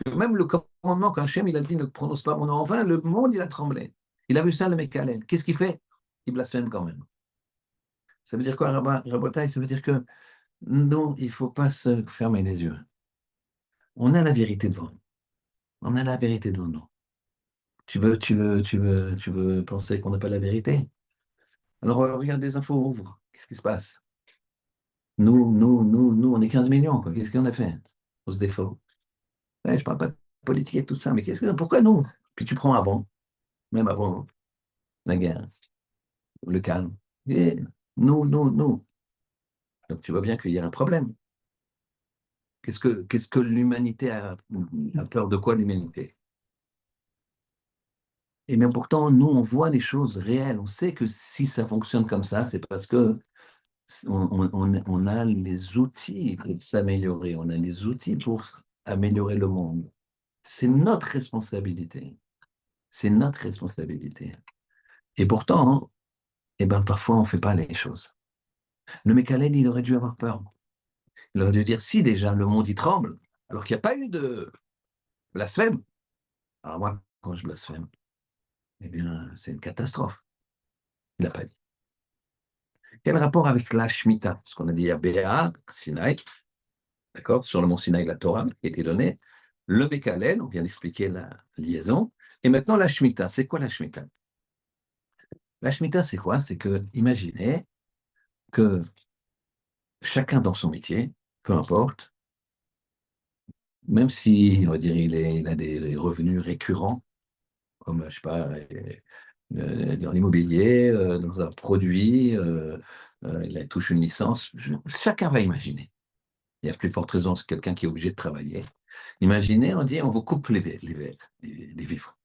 que même le commandement qu'Hachem, il a dit, ne prononce pas mon nom en vain, le monde, il a tremblé. Il a vu ça, le Mekalel. Qu'est-ce qu'il fait? Il blasphème quand même. Ça veut dire quoi, Rabotai? Ça veut dire que non, il ne faut pas se fermer les yeux. On a la vérité devant nous. On a la vérité devant nous. Tu veux penser qu'on n'a pas la vérité? Alors, regarde les infos, ouvre. Qu'est-ce qui se passe? Nous, on est 15 millions, quoi. Qu'est-ce qu'on a fait? On se défaut. Ouais, je ne parle pas de politique et tout ça, mais pourquoi nous? Puis tu prends avant, même avant la guerre, le calme. Et nous. Donc tu vois bien qu'il y a un problème. Qu'est-ce que l'humanité a peur de quoi l'humanité? Et bien pourtant, nous, on voit les choses réelles. On sait que si ça fonctionne comme ça, c'est parce que on a les outils pour s'améliorer. On a les outils pour améliorer le monde. C'est notre responsabilité. C'est notre responsabilité. Et pourtant, eh ben, parfois, on ne fait pas les choses. Le Mekalel, il aurait dû avoir peur. Il aurait dû dire, si déjà le monde y tremble, alors qu'il n'y a pas eu de blasphème. Alors moi, quand je blasphème, eh bien, c'est une catastrophe. Il n'a pas dit. Quel rapport avec la Shemitah? Parce qu'on a dit, il y a Béar, Sinaï, d'accord, sur le mont Sinaï, la Torah qui a été donnée. Le Mekalel, on vient d'expliquer la liaison. Et maintenant, la Shemitah. C'est quoi la Shemitah? La Shemitah, c'est quoi? C'est que, imaginez que chacun dans son métier, peu importe, même si, on va dire, il a des revenus récurrents, comme, je ne sais pas, dans l'immobilier, dans un produit, il touche une licence, chacun va imaginer. Il y a plus forte raison, c'est quelqu'un qui est obligé de travailler. Imaginez, on dit, on vous coupe les vivres.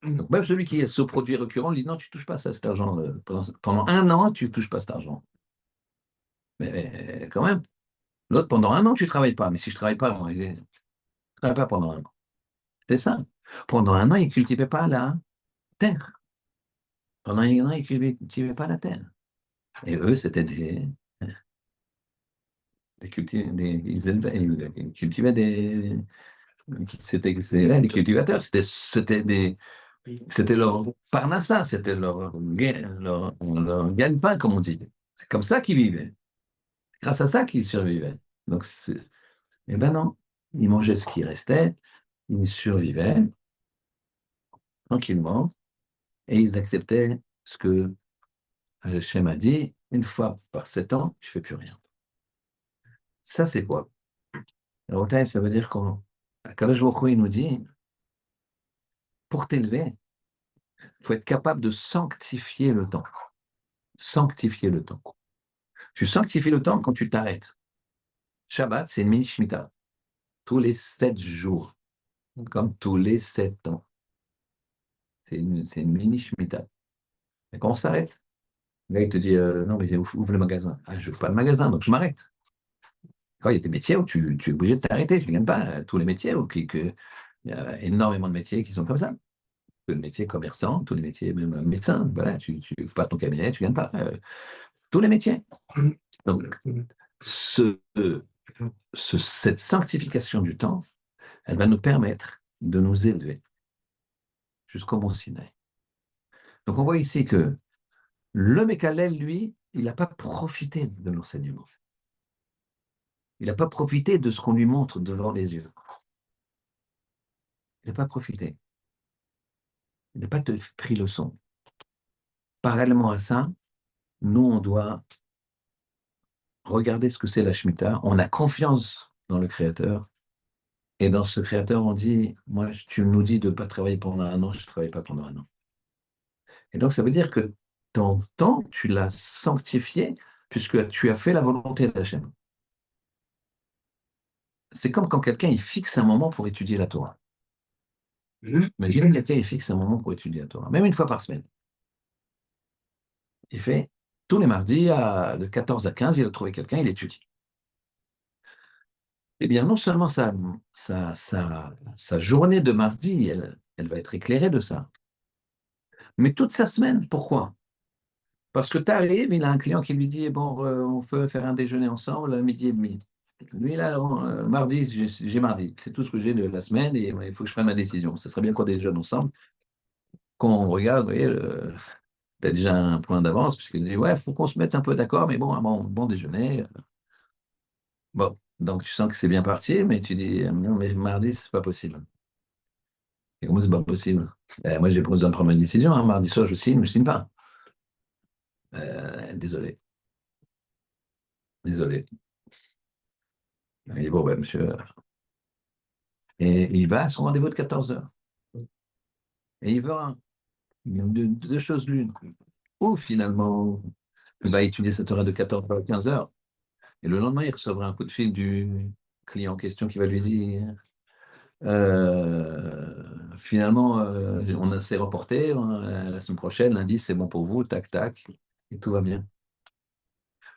Donc, même celui qui est ce produit récurrent, il dit, non, tu ne touches pas à cet argent. Pendant un an, tu ne touches pas à cet argent. Mais quand même, l'autre, pendant un an, tu ne travailles pas. Mais si je ne travaille pas, bon, je ne travaille pas pendant un an. C'est ça. Pendant un an, il ne cultivait pas la terre. Pendant un an, ils ne cultivaient pas la terre. Et eux, c'était ils cultivaient des cultivateurs. C'était leur parnassa, c'était leur gagne-pain, comme on dit. C'est comme ça qu'ils vivaient. C'est grâce à ça qu'ils survivaient. Donc, eh ben non, ils mangeaient ce qui restait, ils survivaient tranquillement et ils acceptaient ce que Hachem a dit, une fois par 7 ans, je ne fais plus rien. Ça, c'est quoi? Alors, ça veut dire qu'Akadosh Baruch Hu, il nous dit, pour t'élever, il faut être capable de sanctifier le temps. Sanctifier le temps. Tu sanctifies le temps quand tu t'arrêtes. Shabbat, c'est une mini-shmita. Tous les 7 jours, comme tous les 7 ans. C'est une mini-shmita. Et quand on s'arrête, le gars, il te dit, non, mais ouvre le magasin. Ah, je n'ouvre pas le magasin, donc je m'arrête. Quand il y a des métiers où tu es obligé de t'arrêter, tu ne gagnes pas tous les métiers, il y a énormément de métiers qui sont comme ça. Tous les métiers commerçants, tous les métiers, même médecin, voilà, tu n'ouvres pas ton cabinet, tu ne gagnes pas. Tous les métiers. Donc, cette sanctification du temps, elle va nous permettre de nous élever jusqu'au mont Sinaï. Donc, on voit ici que le Mekalel, lui, il n'a pas profité de l'enseignement. Il n'a pas profité de ce qu'on lui montre devant les yeux. Il n'a pas profité. Il n'a pas pris leçon. Parallèlement à ça, nous, on doit regarder ce que c'est la Shemitah. On a confiance dans le Créateur. Et dans ce Créateur, on dit, moi, tu nous dis de ne pas travailler pendant un an, je ne travaille pas pendant un an. Et donc, ça veut dire que ton temps, tu l'as sanctifié puisque tu as fait la volonté d'Hachem. C'est comme quand quelqu'un il fixe un moment pour étudier la Torah. Imagine quelqu'un il fixe un moment pour étudier la Torah, même une fois par semaine. Il fait tous les mardis, de 14 à 15, il a trouvé quelqu'un, il étudie. Eh bien, non seulement sa journée de mardi, elle va être éclairée de ça, mais toute sa semaine. Pourquoi? Parce que tu arrives, il a un client qui lui dit, bon, on peut faire un déjeuner ensemble à 12h30. Lui, là, mardi, j'ai mardi. C'est tout ce que j'ai de la semaine et il faut que je prenne ma décision. Ce serait bien qu'on déjeune ensemble, qu'on regarde, vous voyez, tu as déjà un point d'avance, puisqu'il dit, ouais, il faut qu'on se mette un peu d'accord, mais bon, un bon déjeuner. Bon, donc tu sens que c'est bien parti, mais tu dis, non, mais mardi, c'est pas possible. Et comment c'est pas possible? Moi, j'ai besoin de prendre ma décision. Hein. Mardi soir, je signe pas. Désolé, désolé. Il dit, bon, ben, monsieur. Et il va à son rendez-vous de 14 heures. Et il verra deux choses l'une. Ou finalement, il va étudier cette heure de 14 heures à 15 heures. Et le lendemain, il recevra un coup de fil du client en question qui va lui dire finalement, on s'est reporté, la semaine prochaine, lundi, c'est bon pour vous, tac, tac, et tout va bien.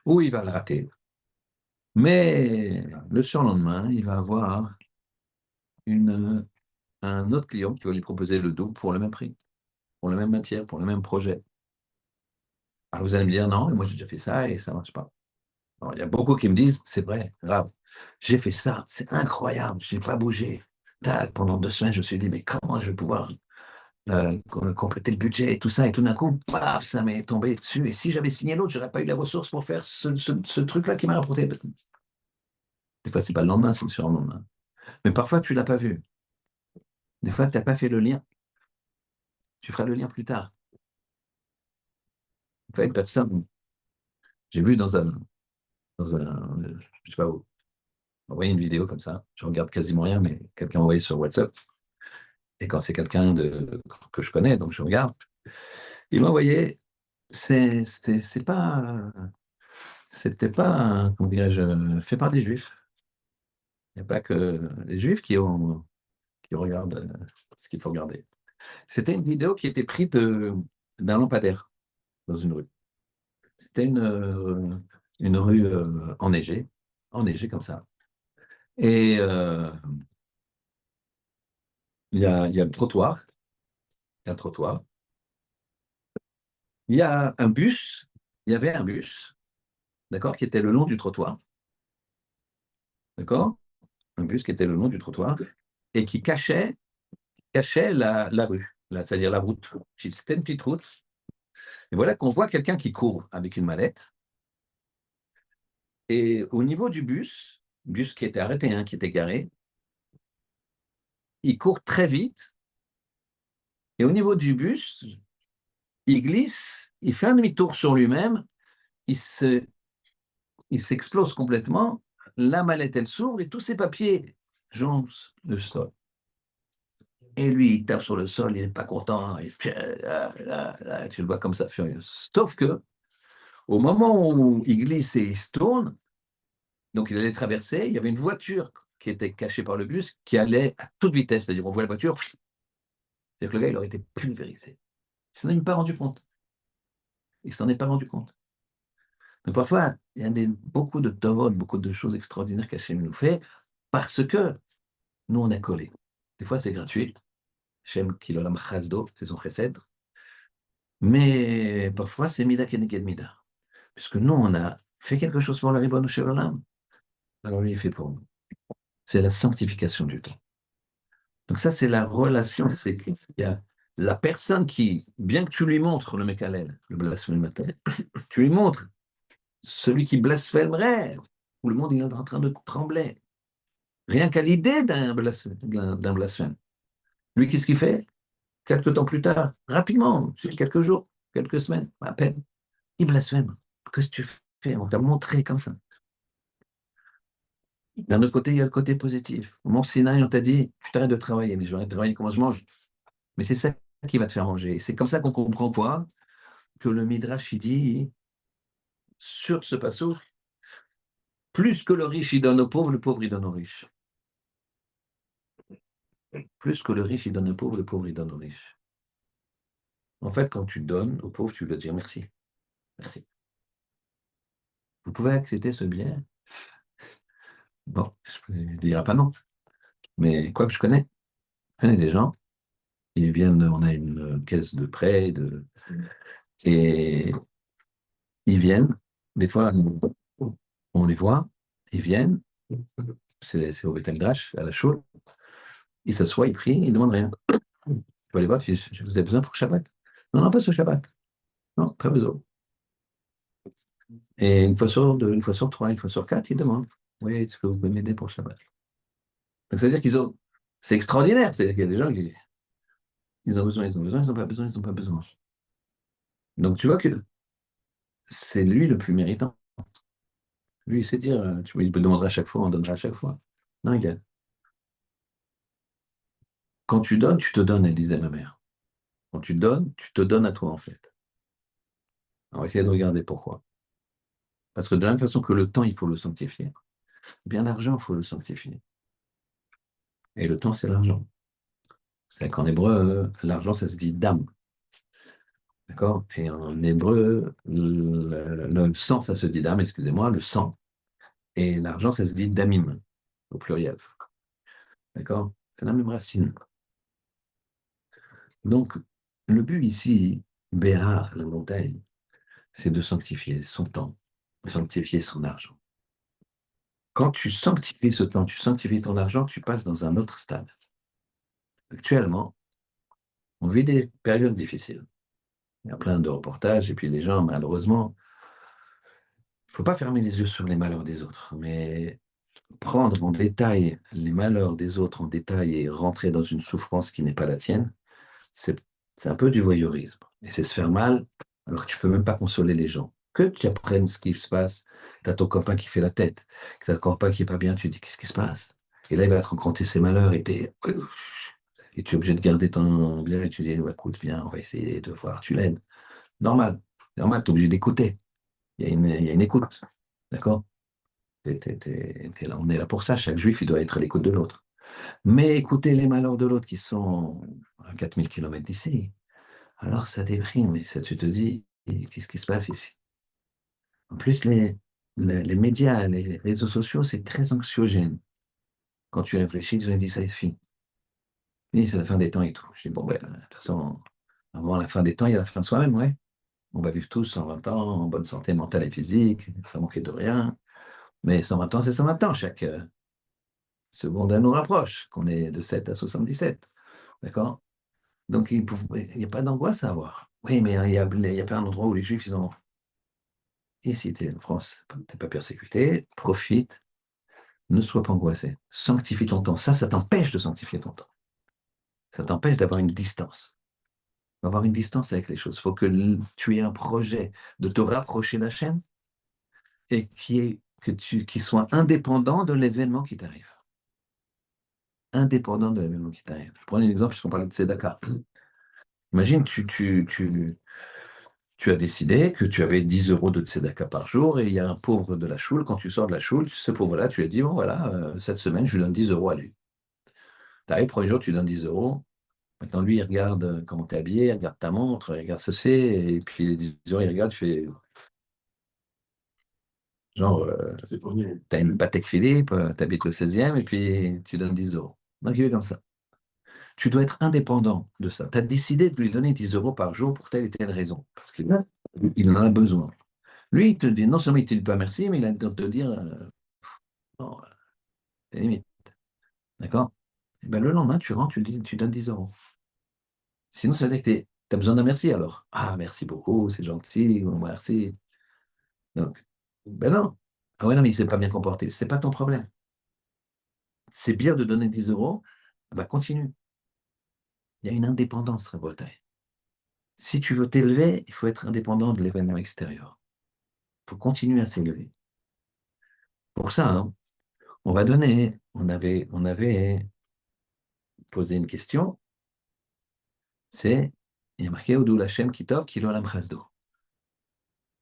Ou il va le rater. Mais le surlendemain, il va avoir un autre client qui va lui proposer le double pour le même prix, pour la même matière, pour le même projet. Alors vous allez me dire, non, moi j'ai déjà fait ça et ça ne marche pas. Alors, il y a beaucoup qui me disent, c'est vrai, grave, j'ai fait ça, c'est incroyable, je n'ai pas bougé. Tac, pendant 2 semaines, je me suis dit, mais comment je vais pouvoir compléter le budget et tout ça, et tout d'un coup, paf, ça m'est tombé dessus. Et si j'avais signé l'autre, je n'aurais pas eu les ressources pour faire ce truc-là qui m'a rapporté. Des fois, c'est pas le lendemain, c'est le surlendemain. Mais parfois, tu l'as pas vu. Des fois, tu n'as pas fait le lien. Tu feras le lien plus tard. Enfin, une personne, j'ai vu je sais pas où, envoyer une vidéo comme ça. Je regarde quasiment rien, mais quelqu'un m'a envoyé sur WhatsApp. Et quand c'est quelqu'un que je connais, donc je regarde, il m'a envoyé, c'est pas, c'était pas, comment dirais-je, fait par des juifs. Il n'y a pas que les juifs qui regardent ce qu'il faut regarder. C'était une vidéo qui était prise d'un lampadaire dans une rue. C'était une rue enneigée comme ça. Et il y a le trottoir, il y a un trottoir. Il y a un bus, il y avait un bus, d'accord, qui était le long du trottoir, d'accord, un bus qui était le long du trottoir et qui cachait la rue, c'est-à-dire la route. C'était une petite route. Et voilà qu'on voit quelqu'un qui court avec une mallette. Et au niveau du bus qui était arrêté, hein, qui était garé, il court très vite. Et au niveau du bus, il glisse, il fait un demi-tour sur lui-même, il se, il s'explose complètement. La mallette, elle s'ouvre et tous ses papiers jonchent le sol. Et lui, il tape sur le sol, il n'est pas content. Tu le vois comme ça, furieux. Sauf que, au moment où il glisse et il se tourne, donc il allait traverser, il y avait une voiture qui était cachée par le bus qui allait à toute vitesse. C'est-à-dire, on voit la voiture, c'est-à-dire que le gars, il aurait été pulvérisé. Il ne s'en est même pas rendu compte. Il ne s'en est pas rendu compte. Donc parfois, il y a beaucoup de tovot, beaucoup de choses extraordinaires qu'Hachem nous fait parce que nous, on a collé. Des fois, c'est gratuit. Hachem kilolam chazdo, c'est son chesed. Mais parfois, c'est mida keneged mida. Puisque nous, on a fait quelque chose pour la Ribono Shel Olam, alors lui, il fait pour nous. C'est la sanctification du temps. Donc ça, c'est la relation. C'est qu'il y a la personne qui, bien que tu lui montres le Mekalel, le blasphémateur, tu lui montres celui qui blasphémerait, où le monde est en train de trembler. Rien qu'à l'idée d'un blasphème. Lui, qu'est-ce qu'il fait? Quelques temps plus tard, rapidement, quelques jours, quelques semaines, à peine, il blasphème. Qu'est-ce que tu fais? On t'a montré comme ça. D'un autre côté, il y a le côté positif. Au Mont Sinaï, on t'a dit, tu t'arrêtes de travailler, mais je vais arrêter de travailler, comment je mange? Mais c'est ça qui va te faire manger. C'est comme ça qu'on comprend quoi? Que le Midrash, il dit, sur ce passeau, plus que le riche, il donne au pauvre, le pauvre, il donne au riche. Plus que le riche, il donne au pauvre, le pauvre, il donne au riche. En fait, quand tu donnes au pauvre, tu dois dire merci. Merci. Vous pouvez accepter ce bien? Bon, je ne dirai pas non. Mais quoi que je connais des gens, ils viennent, on a une caisse de prêt, et ils viennent, des fois, on les voit, ils viennent, c'est au Beth Midrash, à la Shul. Il s'assoit, il prie, il ne demande rien. Tu vas aller voir, vous avez besoin pour Shabbat? Non, non, pas ce Shabbat. Non, pas besoin. Et une fois sur deux, une fois sur trois, une fois sur quatre, il demande. Oui, est-ce que vous pouvez m'aider pour Shabbat? Donc, c'est-à-dire qu'ils ont. C'est extraordinaire. C'est-à-dire qu'il y a des gens qui. Ils ont besoin, ils ont besoin, ils n'ont pas besoin, ils n'ont pas besoin. Donc, tu vois que c'est lui le plus méritant. Lui, il sait dire, tu vois, il peut demander à chaque fois, on donnera à chaque fois. Non, il a. Quand tu donnes, tu te donnes, elle disait ma mère. Quand tu donnes, tu te donnes à toi, en fait. On va essayer de regarder pourquoi. Parce que de la même façon que le temps, il faut le sanctifier, eh bien l'argent, il faut le sanctifier. Et le temps, c'est l'argent. C'est qu'en hébreu, l'argent, ça se dit dam. D'accord? Et en hébreu, le sang, ça se dit dam, excusez-moi, le sang. Et l'argent, ça se dit damim, au pluriel. D'accord? C'est la même racine. Donc, le but ici, Béar, la montagne, c'est de sanctifier son temps, de sanctifier son argent. Quand tu sanctifies ce temps, tu sanctifies ton argent, tu passes dans un autre stade. Actuellement, on vit des périodes difficiles. Il y a plein de reportages, et puis les gens, malheureusement, il ne faut pas fermer les yeux sur les malheurs des autres, mais prendre en détail les malheurs des autres en détail et rentrer dans une souffrance qui n'est pas la tienne, c'est un peu du voyeurisme. Et c'est se faire mal, alors que tu ne peux même pas consoler les gens. Que tu apprennes ce qui se passe, tu as ton copain qui fait la tête, tu as ton copain qui n'est pas bien, tu dis qu'est-ce qui se passe? Et là, il va te raconter ses malheurs et tu es obligé de garder ton bien et tu dis, ouais, écoute, viens, on va essayer de voir, tu l'aides. Normal, normal, tu es obligé d'écouter. Il y a une écoute, d'accord? Là, on est là pour ça, chaque juif, il doit être à l'écoute de l'autre. Mais écouter les malheurs de l'autre qui sont à 4000 km d'ici, alors ça déprime, et ça, tu te dis, qu'est-ce qui se passe ici? En plus, les médias, les réseaux sociaux, c'est très anxiogène. Quand tu réfléchis, ils ont dit, ça est fini. Fini, c'est la fin des temps et tout. Je dis, bon, ben, de toute façon, avant la fin des temps, il y a la fin de soi-même, ouais. On va vivre tous 120 ans, en bonne santé mentale et physique, sans manquer de rien. Mais 120 ans, c'est 120 ans. Chaque seconde nous rapproche, qu'on est de 7 à 77. D'accord? Donc, il n'y a pas d'angoisse à avoir. Oui, mais il y a plein d'endroits où les Juifs, ils ont. Ici, tu es en France, tu n'es pas persécuté, profite, ne sois pas angoissé. Sanctifie ton temps. Ça t'empêche de sanctifier ton temps. Ça t'empêche d'avoir une distance. Avoir une distance avec les choses. Il faut que tu aies un projet de te rapprocher de la chaîne et qui soit indépendant de l'événement qui t'arrive. Indépendant de l'événement qui t'arrive. Je prends un exemple puisqu'on parlait de Tzedaka. Imagine, tu as décidé que tu avais 10 euros de tzedaka par jour et il y a un pauvre de la choule. Quand tu sors de la choule, ce pauvre-là, tu lui as dit, bon voilà, cette semaine, je lui donne 10 euros à lui. Tu arrives, le premier jour, tu lui donnes 10 euros. Maintenant, lui, il regarde comment tu es habillé, il regarde ta montre, il regarde ceci, et puis les 10 euros, il regarde, tu fais genre, tu as une Patek Philippe, tu habites le 16e, et puis tu donnes 10 euros. Donc, il est comme ça. Tu dois être indépendant de ça. Tu as décidé de lui donner 10 euros par jour pour telle et telle raison, parce qu'il en a besoin. Lui, il te dit, non seulement il ne te dit pas merci, mais il a de te dire, non, c'est limite. D'accord? Et ben, le lendemain, tu rentres, tu donnes 10 euros. Sinon, ça veut dire que tu as besoin d'un merci alors. Ah, merci beaucoup, c'est gentil, bon, merci. Donc, ben non. Ah ouais, non, mais il ne s'est pas bien comporté. Ce n'est pas ton problème. C'est bien de donner 10 euros, bah continue. Il y a une indépendance, Rabotai. Si tu veux t'élever, il faut être indépendant de l'événement extérieur. Il faut continuer à s'élever. Pour ça, hein, on avait posé une question, c'est, il y a marqué Odou Lachem Kitov Kilo Alam Chasdo.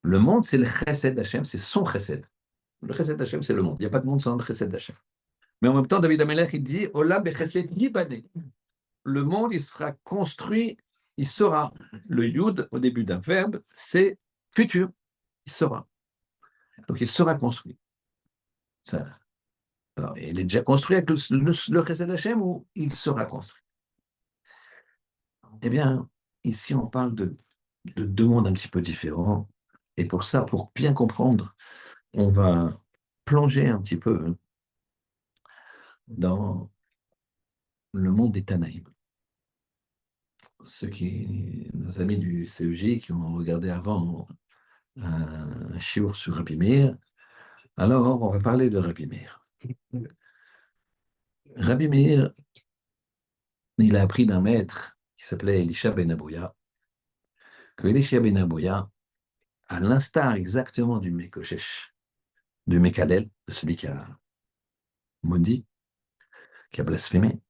Le monde, c'est le chesed d'Hachem, c'est son chesed. Le chesed d'Hachem, c'est le monde. Il n'y a pas de monde sans le chesed d'Hachem. Mais en même temps, David Amelech, il dit Olam bechesed yibane. Le monde, il sera construit, il sera. Le yud, au début d'un verbe, c'est futur. Il sera. Donc, il sera construit. Ça. Alors, il est déjà construit avec le chesed d'Hachem ou il sera construit? Eh bien, ici, on parle de deux mondes un petit peu différents. Et pour ça, pour bien comprendre, on va plonger un petit peu dans le monde des Tanaïm. Nos amis du CEJ qui ont regardé avant un shiur sur Rabbi Meir, alors on va parler de Rabbi Meir. Rabbi Meir, il a appris d'un maître qui s'appelait Elisha ben Abouya, que Elisha ben Abouya, à l'instar exactement du Mekoshesh, du Mekalel, de celui qui a maudit, qui a blasphémé,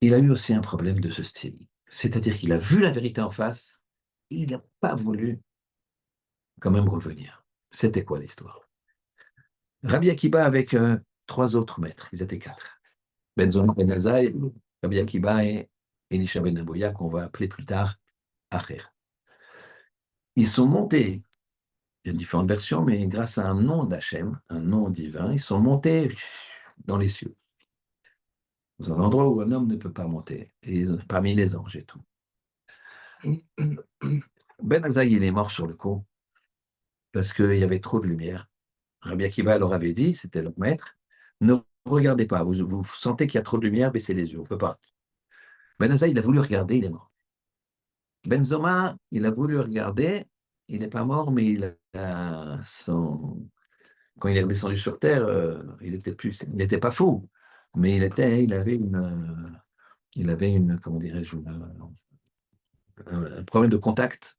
il a eu aussi un problème de ce style. C'est-à-dire qu'il a vu la vérité en face, et il n'a pas voulu quand même revenir. C'était quoi l'histoire? Rabbi Akiba avec trois autres maîtres, ils étaient quatre. Ben Zoma ben Azai, Rabbi Akiba et Elisha ben Abouya, qu'on va appeler plus tard Acher. Ils sont montés, il y a différentes versions, mais grâce à un nom d'Hachem, un nom divin, ils sont montés dans les cieux, dans un endroit où un homme ne peut pas monter, parmi les anges et tout. Ben Azai, il est mort sur le coup, parce qu'il y avait trop de lumière. Rabbi Akiba leur avait dit, c'était leur maître, ne regardez pas, vous sentez qu'il y a trop de lumière, baissez les yeux, on ne peut pas. Ben Azai, il a voulu regarder, il est mort. Ben Zoma, il a voulu regarder, il n'est pas mort, mais quand il est redescendu sur Terre, il n'était pas fou, mais il avait une comment dirais-je, un problème de contact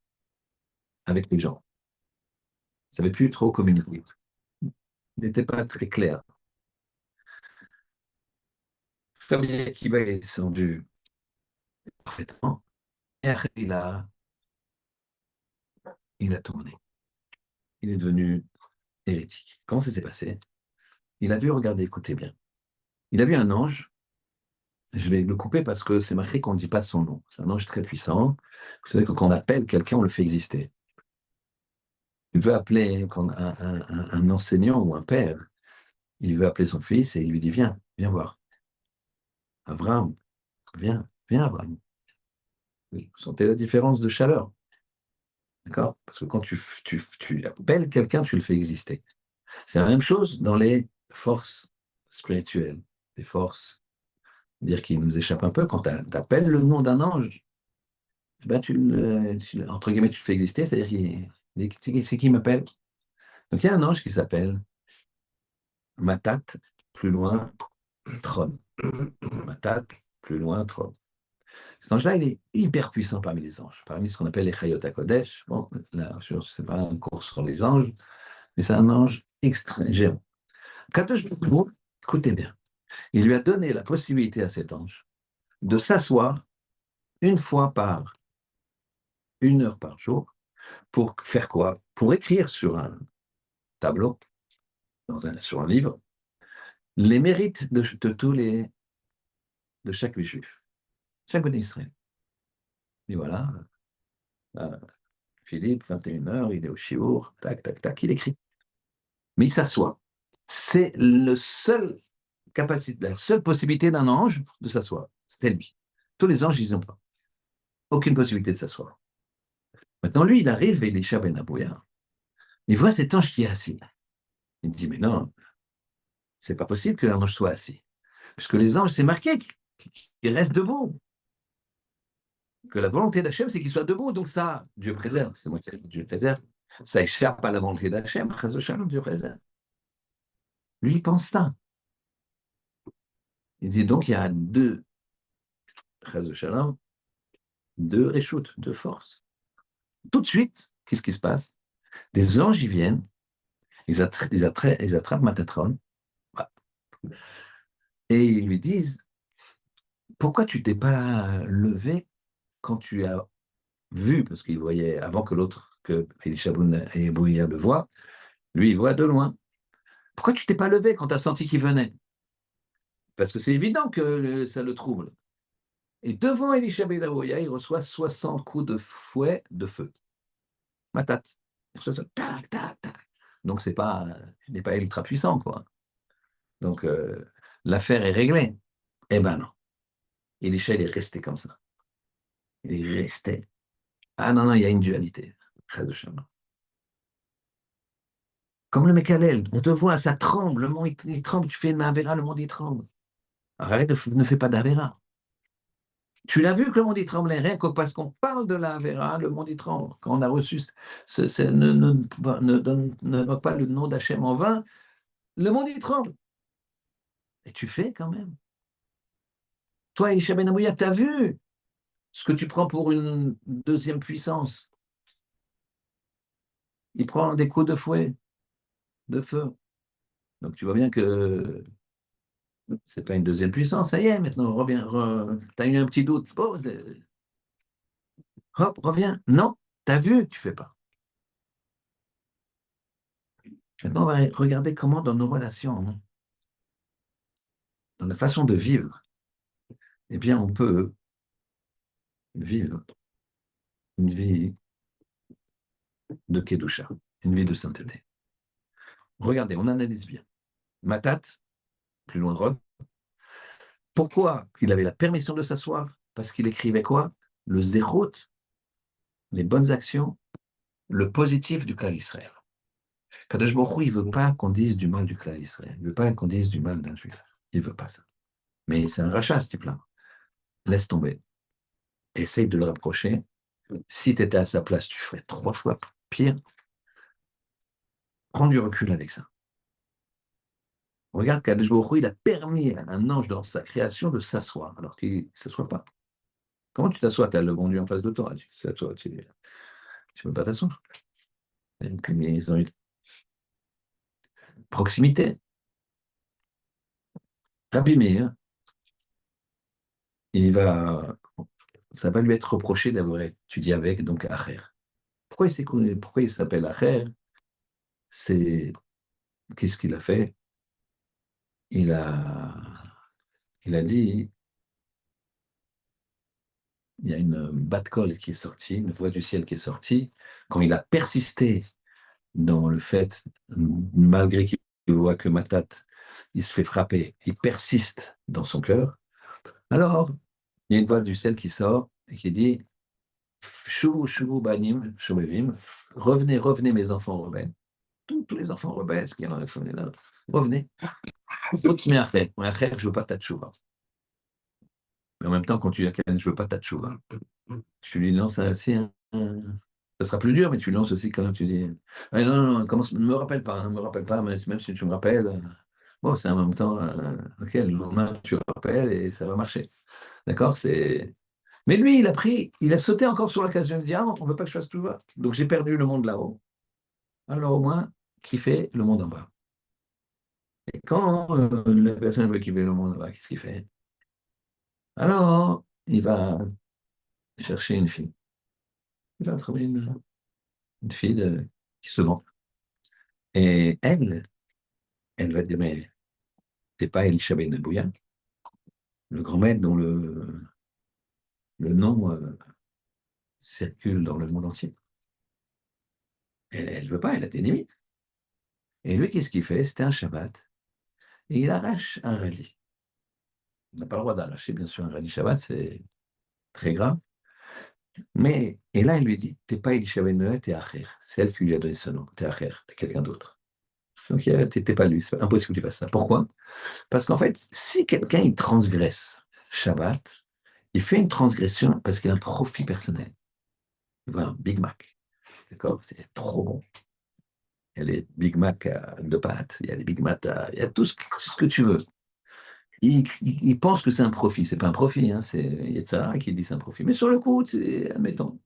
avec les gens. Il ne savait plus trop communiquer. Il n'était pas très clair. Rabbi Akiba est descendu parfaitement, et après il a tourné. Il est devenu hérétique. Comment ça s'est passé? Il a vu, regardez, écoutez bien. Il a vu un ange. Je vais le couper parce que c'est marqué qu'on ne dit pas son nom. C'est un ange très puissant. Vous savez que quand on appelle quelqu'un, on le fait exister. Il veut appeler un enseignant ou un père. Il veut appeler son fils et il lui dit, viens, viens voir. Abraham, viens, viens, Abraham. Vous sentez la différence de chaleur. D'accord? Parce que quand tu appelles quelqu'un, tu le fais exister. C'est la même chose dans les forces spirituelles, les forces, dire qui nous échappent un peu. Quand tu appelles le nom d'un ange, ben entre guillemets, tu le fais exister, c'est-à-dire c'est qui m'appelle. Donc il y a un ange qui s'appelle Matat, plus loin, Tron. Matat, plus loin, Tron. Cet ange-là, il est hyper puissant parmi les anges, parmi ce qu'on appelle les Chayot HaKodesh. Bon, là, ce n'est pas un cours sur les anges, mais c'est un ange extrêmement géant. Kadosh Baruch Hu, écoutez bien, il lui a donné la possibilité à cet ange de s'asseoir une fois par 1 heure par jour pour faire quoi? Pour écrire sur un tableau, sur un livre, les mérites de chaque juif, chaque bon Israël. Et voilà, Philippe, 21 heures, il est au Chiour, tac, tac, tac, il écrit. Mais il s'assoit. C'est la seule possibilité d'un ange de s'asseoir. C'était lui. Tous les anges, ils n'ont pas. Aucune possibilité de s'asseoir. Maintenant, lui, il arrive, et Elisha ben Abouya. Il voit cet ange qui est assis. Il dit, mais non, c'est pas possible qu'un ange soit assis. Puisque les anges, c'est marqué qu'ils restent debout. Que la volonté d'Hachem, c'est qu'il soit debout. Donc ça, Dieu préserve. C'est moi qui dis Dieu préserve. Ça échappe à la volonté d'Hachem. Dieu préserve. Lui, il pense ça. Il dit donc, il y a deux réchoutes, deux forces. Tout de suite, qu'est-ce qui se passe? Des anges, ils viennent, ils attrapent Matatron, et ils lui disent, pourquoi tu t'es pas levé quand tu as vu, parce qu'il voyait, avant que l'autre, que Elisha et Bouya le voient, lui, il voit de loin. Pourquoi tu t'es pas levé quand tu as senti qu'il venait? Parce que c'est évident que ça le trouble. Et devant Elisha ben Bouya, il reçoit 60 coups de fouet de feu. Matat. Il reçoit ça, tac, tac, tac. Donc, il n'est pas ultra puissant, quoi. Donc, l'affaire est réglée. Eh ben non. Elisha, il est resté comme ça. Il est resté. Ah non, non, il y a une dualité. Comme le Mekalel, on te voit, ça tremble, le monde il tremble, tu fais une Mavera, le monde il tremble. Arrête, ne fais pas d'Avera. Tu l'as vu que le monde y tremblait, rien que parce qu'on parle de la Avera, le monde y tremble. Quand on a reçu, ne moque pas le nom d'Hachem en vain, le monde y tremble. Et tu fais quand même. Toi, Elisha Ben Amouya, tu as vu ce que tu prends pour une deuxième puissance. Il prend des coups de fouet, de feu. Donc tu vois bien que c'est pas une deuxième puissance, ça y est, maintenant, reviens, tu as eu un petit doute. Bon, hop, reviens. Non, tu as vu, tu fais pas. Maintenant, on va regarder comment dans nos relations, hein, dans la façon de vivre, eh bien, on peut vivre une vie de Kedusha, une vie de sainteté. Regardez, on analyse bien. Matat, plus loin Rome, pourquoi il avait la permission de s'asseoir? Parce qu'il écrivait quoi? Le zérout, les bonnes actions, le positif du clan Israël. Kadosh Baruch Hu, il ne veut pas qu'on dise du mal du clan Israël. Il ne veut pas qu'on dise du mal d'un juif. Il ne veut pas ça. Mais c'est un rachat, ce type-là. Laisse tomber. Essaye de le rapprocher. Si tu étais à sa place, tu ferais 3 fois pire. Prends du recul avec ça. Regarde qu'Kadosh Baruch Hu, il a permis à un ange dans sa création de s'asseoir, alors qu'il ne s'assoit pas. Comment tu t'assois? Tu as le bon Dieu en face de toi. Tu t'assois, tu ne peux pas t'asseoir. Ils ont une proximité. Rabbi Meir, ça va lui être reproché d'avoir étudié avec, donc, Acher. Pourquoi il s'appelle Acher? C'est, qu'est-ce qu'il a fait? Il a, il a dit, il y a une bat-kol qui est sortie, une voix du ciel qui est sortie, quand il a persisté dans le fait, malgré qu'il voit que Matat, il se fait frapper, il persiste dans son cœur, alors, il y a une voix du ciel qui sort et qui dit, Shuvou, shuvou, banim, shuvevim, revenez, revenez mes enfants rebelles. Tous les enfants rebelles, qui en là, revenez. Mais Acher, je ne veux pas ta tchouva. Mais en même temps, quand tu dis à quelqu'un, je ne veux pas ta tchouva, tu lui lances aussi ça sera plus dur, mais tu lances aussi quand même, tu dis, ah, non, non, non, commence, ne me rappelle pas, ne me rappelle pas, même si tu me rappelles, bon, c'est en même temps, ok, le lendemain, tu rappelles et ça va marcher. D'accord? Mais lui, il a sauté encore sur l'occasion de dire, ah non, on ne veut pas que je fasse tout va. Donc j'ai perdu le monde là-haut. Alors au moins, qui fait le monde en bas. Et quand la personne veut kiffer le monde en bas, qu'est-ce qu'il fait? Alors, il va chercher une fille. Il va trouver une fille qui se vend. Et elle va dire, mais t'es pas Elisha Ben Abouya, le grand maître dont le nom circule dans le monde entier. Elle ne veut pas, elle a des limites. Et lui, qu'est-ce qu'il fait? C'était un Shabbat. Et il arrache un radis. Il n'a pas le droit d'arracher, bien sûr, un radis Shabbat, c'est très grave. Mais, et là, il lui dit, t'es pas Elisha Ben Abouya, t'es Acher. C'est elle qui lui a donné ce nom. T'es Acher, t'es quelqu'un d'autre. Donc, t'es pas lui, c'est impossible que tu fasses ça. Pourquoi? Parce qu'en fait, si quelqu'un, il transgresse Shabbat, il fait une transgression parce qu'il a un profit personnel. Il veut un Big Mac. D'accord? C'est trop bon. Il y a les Big Mac de pâtes, il y a les Big Mac, il y a tout ce que tu veux. Il pense que c'est un profit. C'est pas un profit, hein, c'est Yetzirah qui dit c'est un profit. Mais sur le coup, admettons.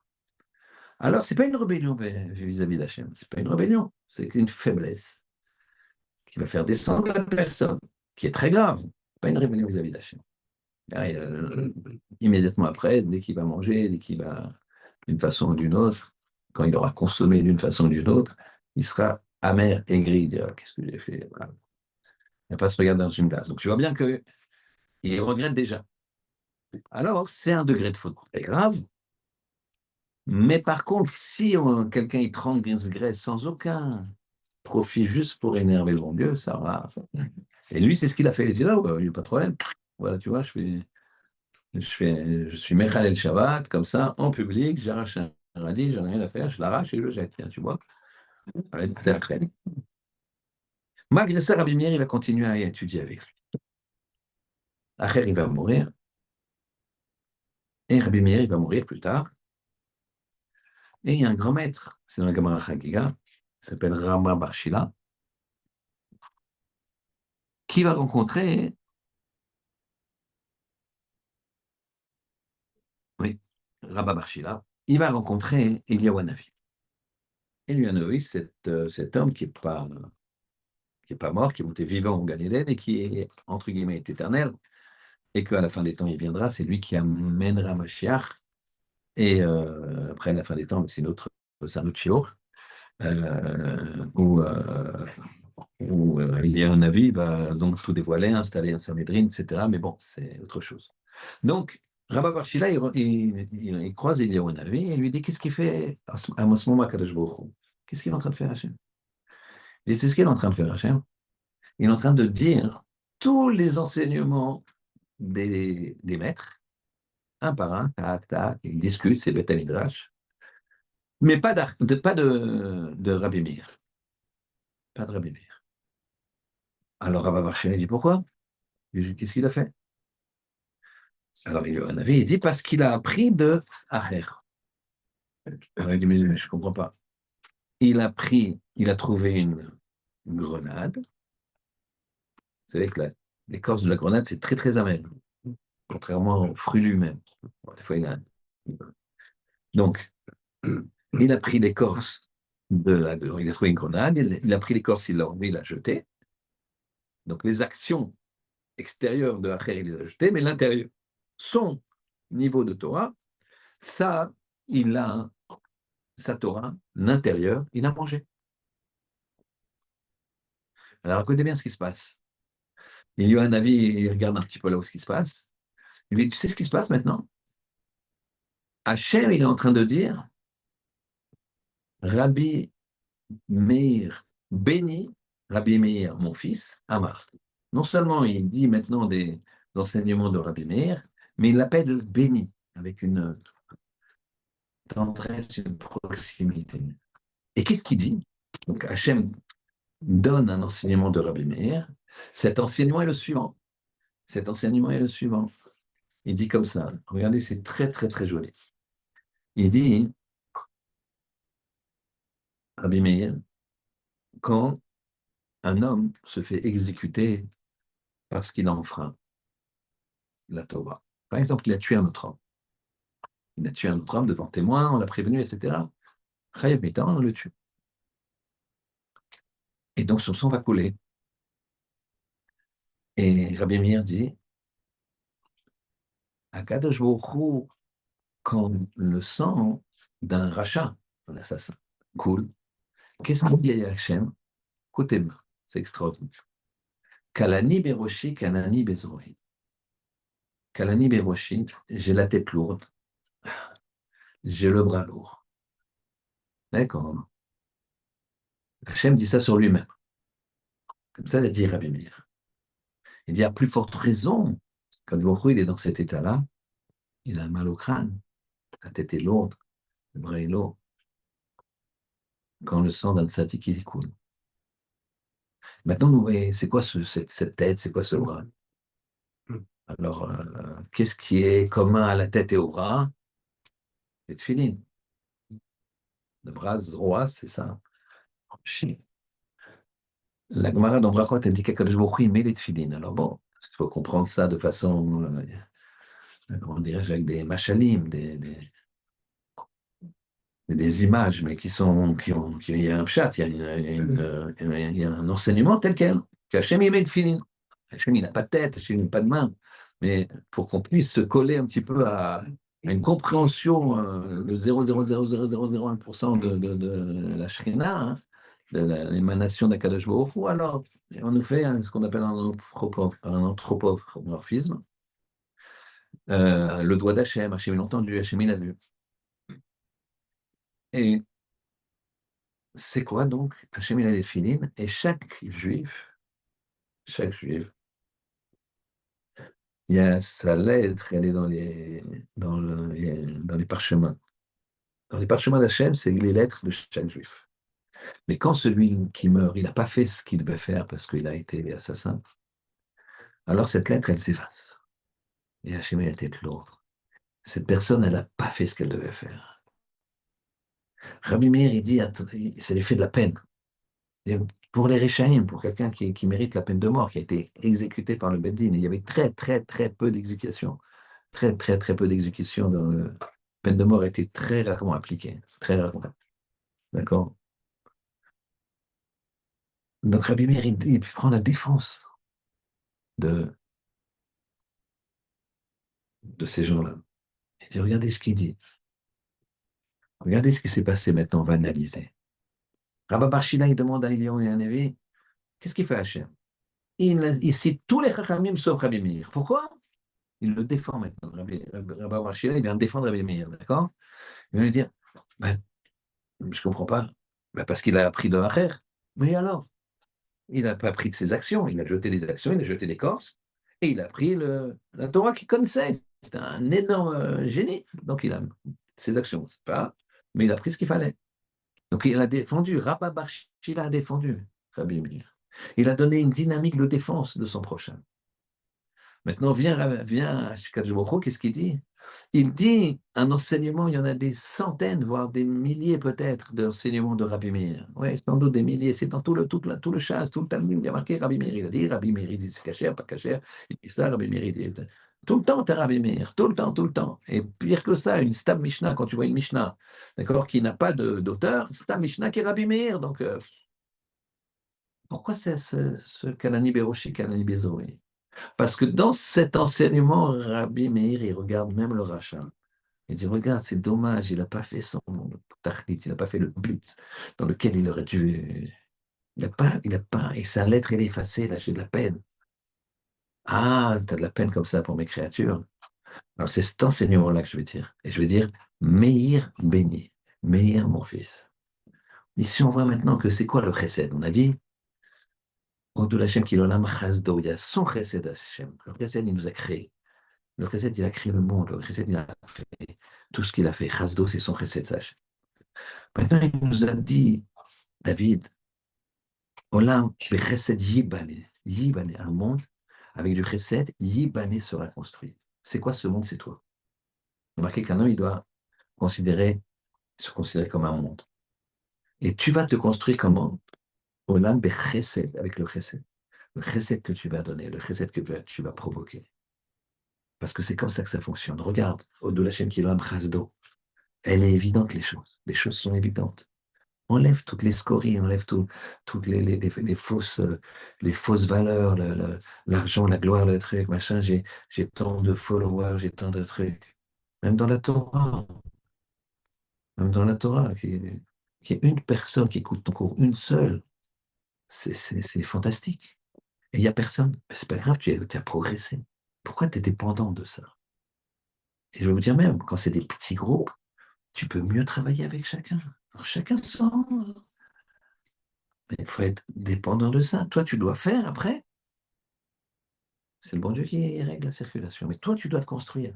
Alors, c'est pas une rébellion vis-à-vis d'Hachem. C'est pas une rébellion. C'est une faiblesse qui va faire descendre la personne, qui est très grave. Pas une rébellion vis-à-vis d'Hachem. Immédiatement après, dès qu'il va manger, dès qu'il va d'une façon ou d'une autre, quand il aura consommé d'une façon ou d'une autre, il sera amer, aigri, il dira qu'est-ce que j'ai fait, voilà. Il ne va pas se regarder dans une glace. Donc tu vois bien qu'il regrette déjà. Alors, c'est un degré de faute très grave. Mais par contre, si quelqu'un il transgresse sans aucun profit juste pour énerver le bon Dieu, ça va. Et lui, c'est ce qu'il a fait. Il dit, là, il n'y a pas de problème. Voilà, tu vois, je suis Mechal el Shabbat, comme ça, en public, j'arrache un radis, j'en ai rien à faire, je l'arrache et je le jette, tiens, tu vois. Malgré ça, Rabbi Meir, il va continuer à étudier avec lui. Acher, il va mourir, et Rabbi Meir, il va mourir plus tard. Et il y a un grand maître, c'est dans la Gemara Chagiga, qui s'appelle Rama Bar Shila, qui va rencontrer, oui, Rama Bar Shila, il va rencontrer Eliyahu Hanavi. Eliyahu Hanavi, cet homme qui est pas mort, qui est monté vivant en Galilée, et qui est, entre guillemets, est éternel, et qu'à la fin des temps, il viendra, c'est lui qui amènera Mashiach, et après la fin des temps, c'est un autre shiur, où il y a un avis, il va donc tout dévoiler, installer un Sanhedrin, etc. Mais bon, c'est autre chose. Donc, Rabba Bar Shila, il croise Eliyahu Hanavi et il lui dit, qu'est-ce qu'il fait à ce moment, Kadosh Baruch Hu? Qu'est-ce qu'il est en train de faire, Hachem? Et c'est ce qu'il est en train de faire, Hachem. Il est en train de dire tous les enseignements des maîtres, un par un, tac, tac, ils discutent, c'est Beth Midrash, mais pas de Rabbi Meir. Pas de Rabbi Meir. Alors Rabba Bar Shila dit, pourquoi? Qu'est-ce qu'il a fait? Alors il y a un avis, il dit, parce qu'il a appris de Acher. Alors il dit, mais je ne comprends pas. Il a trouvé une grenade. Vous savez que l'écorce de la grenade, c'est très, très amer, contrairement au fruit lui-même. Bon, des fois, donc, il a pris l'écorce il a trouvé une grenade, il a pris l'écorce, il l'a enlevé, il l'a jeté. Donc, les actions extérieures de Acher, il les a jetées, mais l'intérieur, son niveau de Torah, ça, sa Torah, l'intérieur, il a mangé. Alors, écoutez bien ce qui se passe. Il y a un avis, il regarde un petit peu là où ce qui se passe. Il lui dit, tu sais ce qui se passe maintenant? Hachem, il est en train de dire, Rabbi Meir béni, Rabbi Meir, mon fils, Amar. Non seulement il dit maintenant des enseignements de Rabbi Meir, mais il l'appelle béni, avec une tendresse, une proximité. Et qu'est-ce qu'il dit? Donc Hachem donne un enseignement de Rabbi Meir. Cet enseignement est le suivant. Cet enseignement est le suivant. Il dit comme ça. Regardez, c'est très, très, très joli. Il dit, Rabbi Meir, quand un homme se fait exécuter parce qu'il a enfreint la Torah. Par exemple, il a tué un autre homme. Il a tué un autre homme devant témoin, on l'a prévenu, etc. Chayav Mita, on le tue. Et donc son sang va couler. Et Rabbi Meir dit, Akadosh Baruch Hu, quand le sang d'un rachat, un assassin, coule, qu'est-ce qu'il dit à Hachem? Écoutez-moi, c'est extraordinaire. Kalani Beroshi, Kalani Bezori. Kalani Beroshi, j'ai la tête lourde, j'ai le bras lourd. D'accord. Hachem dit ça sur lui-même. Comme ça, il a dit Rabbi Meir. Il dit à plus forte raison, quand Baruch il est dans cet état-là, il a mal au crâne, la tête est lourde, le bras est lourd, quand le sang d'un tzaddik qui coule. Maintenant, nous voyons, c'est quoi cette tête, c'est quoi ce bras? Alors, qu'est-ce qui est commun à la tête et au bras? Les tefilines. Le bras droit, c'est ça. La Gemara dans Brachot, elle dit qu'Akadosh Baruch Hu, il met les tefilines. Alors bon, il faut comprendre ça de façon, comment dirais-je, avec des machalim, des images, mais il y a un pshat, il y a un enseignement tel quel, qu'Hachem il met tefilines. Hachem il n'a pas de tête, Hachem il n'a pas de main, mais pour qu'on puisse se coller un petit peu à une compréhension, le 0,0000001% de la Shrina, hein, de l'émanation d'Akadosh Baruch Hu, alors on nous fait ce qu'on appelle un anthropomorphisme. Le doigt d'Hachem, Hachem il l'a entendu, Hachem il l'a vu. Et c'est quoi donc? Hachem il a des filines, et chaque juif, il y a sa lettre, elle est dans les parchemins. Dans les parchemins d'Hachem, c'est les lettres de chaque juif. Mais quand celui qui meurt, il n'a pas fait ce qu'il devait faire parce qu'il a été assassin, alors cette lettre, elle s'efface. et Hachem, il a tête l'autre. Cette personne, elle n'a pas fait ce qu'elle devait faire. Rabbi Meir, il dit, ça lui fait de la peine. Et pour les Réchaïm, pour quelqu'un qui mérite la peine de mort, qui a été exécuté par le Beddin, il y avait très, très, très peu d'exécutions. Très, très, très peu d'exécutions. La peine de mort a été très rarement appliquée. Très rarement. D'accord? Donc Rabbi Meir, il prend la défense de, de ces gens-là. Il dit, regardez ce qu'il dit. Regardez ce qui s'est passé maintenant, on va analyser. Rabbi Barshila, il demande à Eliyahu et à Nevi, qu'est-ce qu'il fait Hachem? Il cite tous les Chachamim sauf Rabbi Meir. Pourquoi? Il le défend maintenant. Rabbi Barshila, il vient défendre Rabbi Meir, d'accord? Il vient lui dire, ben, je ne comprends pas. Ben, parce qu'il a appris de Acher. Mais alors? Il n'a pas appris de ses actions. Il a jeté des actions, il a jeté des corses, et il a pris la Torah qu'il connaissait. C'était un énorme génie. Donc il a ses actions, c'est pas, mais il a pris ce qu'il fallait. Donc il a défendu, Rabba Barshila a défendu Rabbi Meir. Il a donné une dynamique de défense de son prochain. Maintenant, viens Shikaj Baruch, qu'est-ce qu'il dit? Il dit un enseignement, il y en a des centaines, voire des milliers peut-être d'enseignements de Rabbi Meir. Oui, sans doute des milliers. C'est dans tout le chasse, tout le Talmud, il y a marqué Rabbi Meir. Il a dit Rabbi Meir, il dit c'est caché, pas caché. Il dit ça, Rabbi Meir, il dit tout le temps, tu as Rabbi Meir, tout le temps, tout le temps. Et pire que ça, une Stam Mishnah, quand tu vois une Mishnah, d'accord, qui n'a pas d'auteur, Stam Mishnah qui est Rabbi Meir. Donc, pourquoi c'est ce Kalani Beroshi, Kalani Bezori? Parce que dans cet enseignement, Rabbi Meir, il regarde même le rachat. Il dit, regarde, c'est dommage, il n'a pas fait son tachlit, il n'a pas fait le but dans lequel il aurait dû. Il n'a pas, et sa lettre, elle est effacée, là, j'ai de la peine. Ah, tu as de la peine comme ça pour mes créatures. Alors, c'est cet enseignement-là que je vais dire. Et je vais dire, Meir béni, Meir mon fils. Ici, on voit maintenant que c'est quoi le chesed? On a dit, Odul Hashem Kilolam Chasdo, il y a son chesed Hashem. Le chesed, il nous a créés. Le chesed, il a créé le monde. Le chesed, il a fait tout ce qu'il a fait. Chasdo, c'est son chesed, sache. Maintenant, il nous a dit, David, Olam, chesed yibane. Yibane, un monde avec du chesed, yibane sera construit. C'est quoi ce monde? C'est toi. Il y a marqué qu'un homme, il doit se considérer comme un monde. Et tu vas te construire comment? Olam, chesed, avec le chesed. Le chesed que tu vas donner, le chesed que tu vas provoquer. Parce que c'est comme ça que ça fonctionne. Regarde, Odul Hashem Kilolam Chasdo. Elle est évidente, les choses. Les choses sont évidentes. Enlève toutes les scories, enlève toutes les fausses valeurs, l'argent, la gloire, le truc, machin. J'ai tant de followers, j'ai tant de trucs. Même dans la Torah, même dans la Torah, qui est une personne qui écoute ton cours, une seule, c'est fantastique. Et il n'y a personne. C'est pas grave, tu as progressé. Pourquoi tu es dépendant de ça? Et je vais vous dire même, quand c'est des petits groupes, tu peux mieux travailler avec chacun. Alors, chacun son. Il faut être dépendant de ça. Toi, tu dois faire après. C'est le bon Dieu qui règle la circulation. Mais toi, tu dois te construire.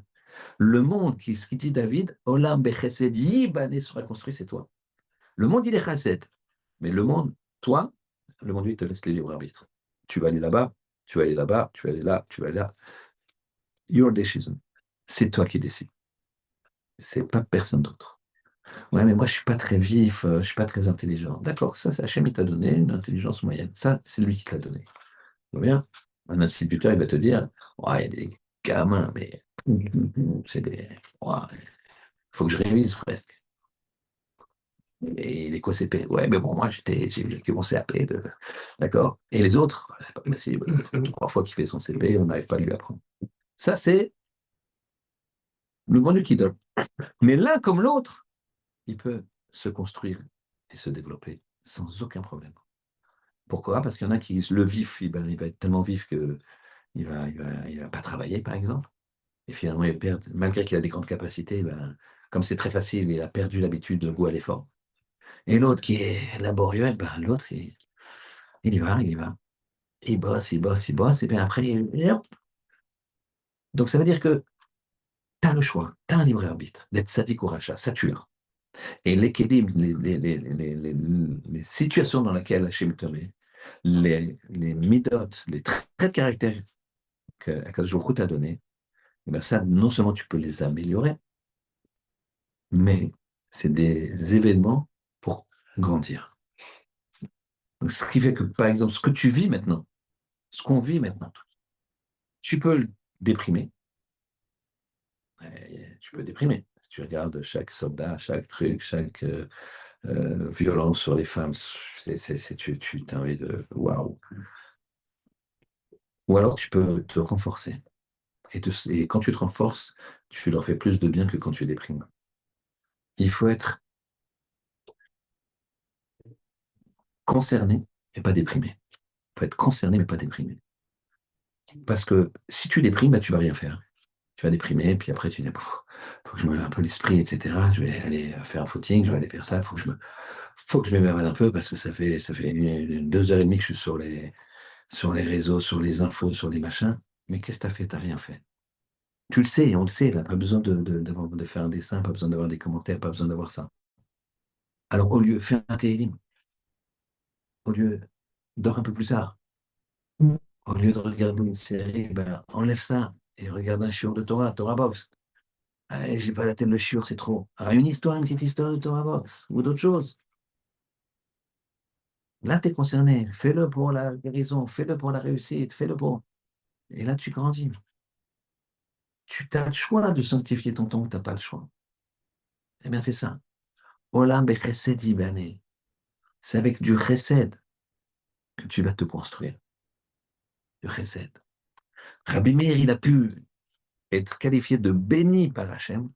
Le monde, ce qui dit David, Olam bechesed yibane sera construit, c'est toi. Le monde, il est chesed. Mais le monde, toi, le monde, il te laisse les libres arbitres. Tu vas aller là-bas, tu vas aller là-bas, tu vas aller là, tu vas aller là. Your decision. C'est toi qui décides. C'est pas personne d'autre. Ouais, mais moi, je suis pas très vif, je suis pas très intelligent. D'accord, ça, Hachem, il t'a donné une intelligence moyenne. Ça, c'est lui qui te l'a donné. Bien. Un instituteur, il va te dire, ouais, il y a des gamins, mais c'est des. Ouais, il faut que je révise presque. Et les co-CP, ouais, mais bon, moi, j'ai vécu mon CAP, d'accord? Et les autres, c'est pas possible. Ça fait 3 fois qu'il fait son CP, on n'arrive pas à lui apprendre. Ça, c'est le bon Dieu qui donne. Mais l'un comme l'autre, il peut se construire et se développer sans aucun problème. Pourquoi? Parce qu'il y en a qui, le vif, il va être tellement vif qu'il va pas travailler, par exemple. Et finalement, malgré qu'il a des grandes capacités, comme c'est très facile, il a perdu l'habitude, le goût à l'effort. Et l'autre qui est laborieux, l'autre, il y va, il y va. Il bosse, il bosse, il bosse, et bien après, hop. Donc ça veut dire que tu as le choix, tu as un libre arbitre d'être sadique ou rachat, ça tue. Et l'équilibre, les situations dans lesquelles Hachem te met, les midotes, les traits de caractère qu'Akadosh Baruch Hu t'a donné, eh ben ça, non seulement tu peux les améliorer, mais c'est des événements pour grandir. Donc, ce qui fait que, par exemple, ce que tu vis maintenant, ce qu'on vit maintenant, tu peux le déprimer. Tu peux déprimer. Tu regardes chaque soldat, chaque truc, chaque violence sur les femmes, tu as envie de waouh. Ou alors tu peux te renforcer. Et quand tu te renforces, tu leur fais plus de bien que quand tu déprimes. Il faut être concerné et pas déprimé. Il faut être concerné mais pas déprimé. Parce que si tu déprimes, bah, tu vas rien faire. Tu vas déprimer, puis après tu dis, faut que je me lève un peu l'esprit, etc. Je vais aller faire un footing, je vais aller faire ça, faut que je m'évade un peu parce que ça fait 2 heures et demie que je suis sur les réseaux, sur les infos, sur les machins. Mais qu'est-ce que tu as fait? Tu n'as rien fait. Tu le sais, on le sait, là, pas besoin de faire un dessin, pas besoin d'avoir des commentaires, pas besoin d'avoir ça. Alors, au lieu, fais un téléfilm. Au lieu, dors un peu plus tard. Au lieu de regarder une série, ben, enlève ça et regarde un shiur de Torah, Torah Box. Ah, j'ai pas la tête de shiur, c'est trop. Ah, une petite histoire de Torah Box ou d'autres choses. Là, tu es concerné. Fais-le pour la guérison, fais-le pour la réussite, fais-le pour. Et là, tu grandis. Tu as le choix de sanctifier ton temps, tu n'as pas le choix. Eh bien, c'est ça. Olam bechesed yibane. C'est avec du chesed que tu vas te construire. Du chesed. Rabbi Meir, il a pu être qualifié de béni par Hachem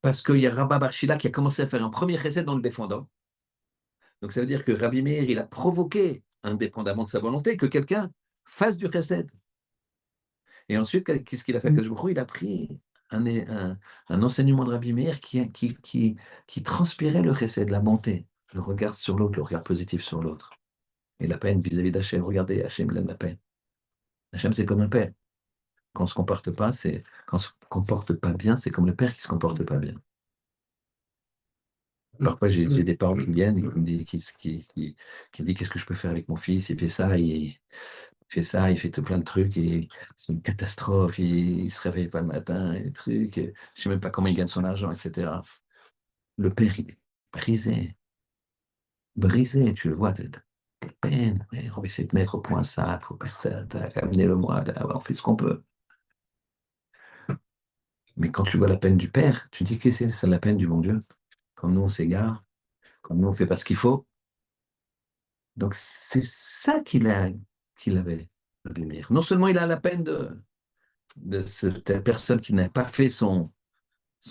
parce qu'il y a Rabba Bar Shila qui a commencé à faire un premier chesed en le défendant. Donc, ça veut dire que Rabbi Meir, il a provoqué, indépendamment de sa volonté, que quelqu'un fasse du chesed. Et ensuite, qu'est-ce qu'il a fait? Il a pris un enseignement de Rabbi Meir qui transpirait le chesed, la bonté, le regard sur l'autre, le regard positif sur l'autre. Et la peine vis-à-vis d'Hachem. Regardez, Hachem, il aime la peine. Hachem, c'est comme un père. Quand on se comporte pas, quand on se comporte pas bien, c'est comme le père qui se comporte pas bien. Parfois, j'ai des parents qui viennent et qui me disent qu'est-ce que je peux faire avec mon fils, il fait tout plein de trucs, et c'est une catastrophe, il se réveille pas le matin, et trucs, et je sais même pas comment il gagne son argent, etc. Le père, il est brisé, tu le vois, t'as peine, ouais, on va essayer de mettre au point ça, il faut faire ça, amener le moi, là, ouais, on fait ce qu'on peut. Mais quand tu vois la peine du père, tu dis que c'est la peine du bon Dieu. Quand nous, on s'égare, quand nous, on ne fait pas ce qu'il faut. Donc, c'est ça qu'il avait, Vladimir. Non seulement il a la peine de cette personne qui n'a pas fait son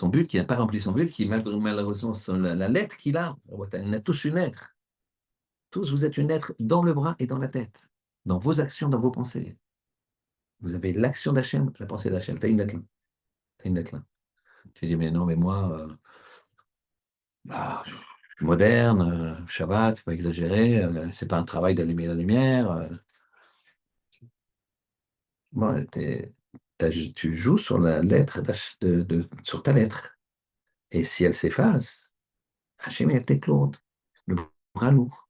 but, qui n'a pas rempli son but, qui, malheureusement, la lettre qu'il a, on a tous une lettre. Tous, vous êtes une lettre dans le bras et dans la tête, dans vos actions, dans vos pensées. Vous avez l'action d'Hachem, la pensée d'Hachem. Tu as une lettre là. T'as une lettre là. Tu dis, mais non, mais moi, je suis moderne, Shabbat, faut pas exagérer, c'est pas un travail d'allumer la lumière. Bon, tu joues sur la lettre, sur ta lettre. Et si elle s'efface, Hachem, elle t'éclate. Le bras lourd.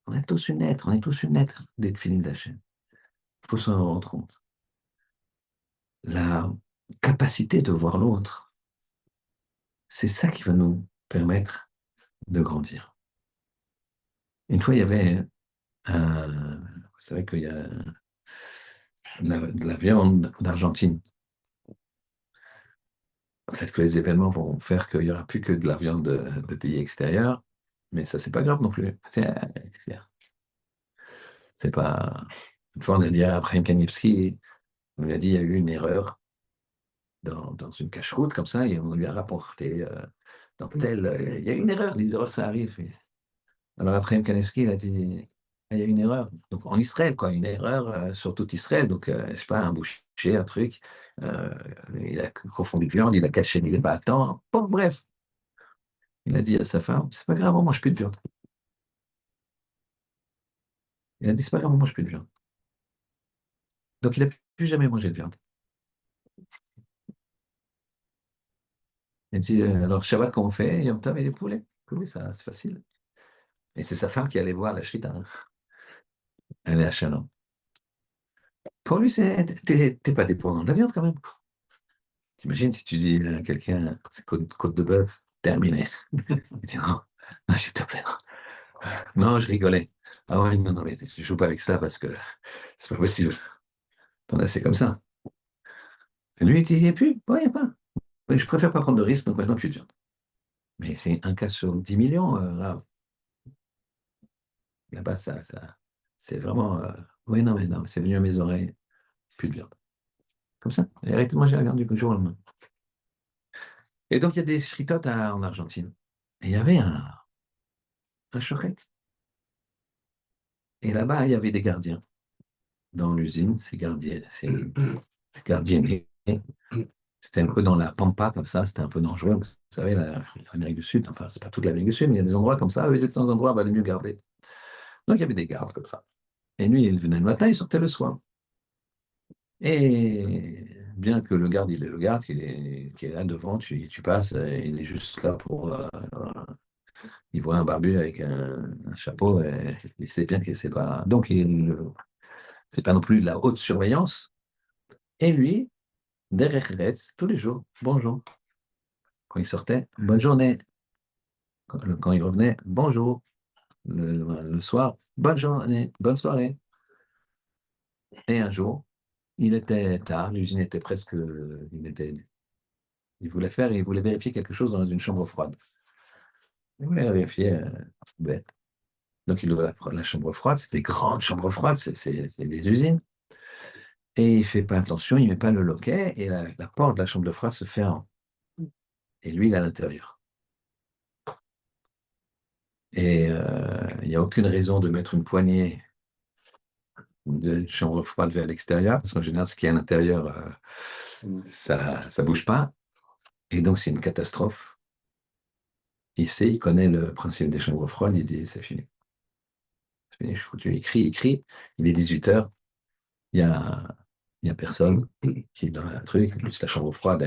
On est tous une lettre, on est tous une lettre d'être fini d'Hachem. Il faut s'en rendre compte. La capacité de voir l'autre, c'est ça qui va nous permettre de grandir. Une fois, il y avait vous savez qu'il y a de la viande d'Argentine. Peut-être que les événements vont faire qu'il n'y aura plus que de la viande de pays extérieurs, mais ça, c'est pas grave non plus. C'est pas. Une fois, on a dit à Abraham Kanievski, on lui a dit il y a eu une erreur dans une cache-route comme ça, et on lui a rapporté dans tel. Il y a eu une erreur, les erreurs, ça arrive. Alors Abraham Kanievski, il a dit il y a une erreur. Donc en Israël, quoi, une erreur sur tout Israël. Donc, je sais pas, un boucher, un truc, euh, il a confondu de viande, il a caché les battants. Bon, bref, il a dit à sa femme, c'est pas grave, on mange plus de viande. Il a dit, c'est pas grave, on mange plus de viande. Donc il n'a plus jamais mangé de viande. Il a dit, alors Shabbat, comment on fait? Yom Tov et les poulets. Oui, ça, c'est facile. Et c'est sa femme qui allait voir la chita. Hein. Elle est à Shalom. Pour lui, t'es pas dépendant de la viande quand même. T'imagines si tu dis à quelqu'un, c'est côte de bœuf, terminé. Il dit non, non, s'il te plaît, non. Non, je rigolais. Ah ouais, non, non, mais je joue pas avec ça parce que c'est pas possible. T'en as, c'est comme ça. Et lui, il dit, et puis, ouais, y a pas. Mais je préfère pas prendre de risques, donc maintenant, plus de viande. Mais c'est un cas sur 10 millions, là. Là-bas, c'est vraiment. Oui, non, mais non, c'est venu à mes oreilles, plus de viande. Comme ça. Et arrêtez de manger la viande du jour au lendemain. Et donc, il y a des fritotes en Argentine. Et il y avait un chouette. Et là-bas, il y avait des gardiens dans l'usine, ces gardiennés. C'était un peu dans la pampa, comme ça, c'était un peu dangereux. Vous savez, l'Amérique du Sud, enfin, c'est pas toute l'Amérique du Sud, mais il y a des endroits comme ça, eux, ils étaient dans un endroit, bah, les mieux gardés. Donc, il y avait des gardes comme ça. Et lui, il venait le matin, il sortait le soir. Et bien que le garde, il est le garde, qu'il est là devant, tu passes, il est juste là pour. Il voit un barbu avec un chapeau, et il sait bien que c'est pas. Donc, c'est pas non plus de la haute surveillance. Et lui, derrière Retz, tous les jours, bonjour. Quand il sortait, bonne journée. Quand il revenait, bonjour. Le soir, bonne journée, bonne soirée. Et un jour, il était tard, l'usine était presque. Il voulait vérifier quelque chose dans une chambre froide. Il voulait vérifier, bête. Donc, il ouvre la chambre froide, c'est des grandes chambres froides, c'est des usines. Et il fait pas attention, il met pas le loquet, et la porte de la chambre de froide se ferme. Et lui, il est à l'intérieur. Et il n'y a aucune raison de mettre une poignée d'une chambre froide vers l'extérieur, parce qu'en général, ce qui est à l'intérieur, ça ne bouge pas. Et donc, c'est une catastrophe. Il sait, il connaît le principe des chambres froides, il dit, c'est fini. C'est fini, je suis foutu. Il crie, il est 18 heures, il y a personne qui est dans un truc. En plus, la chambre froide,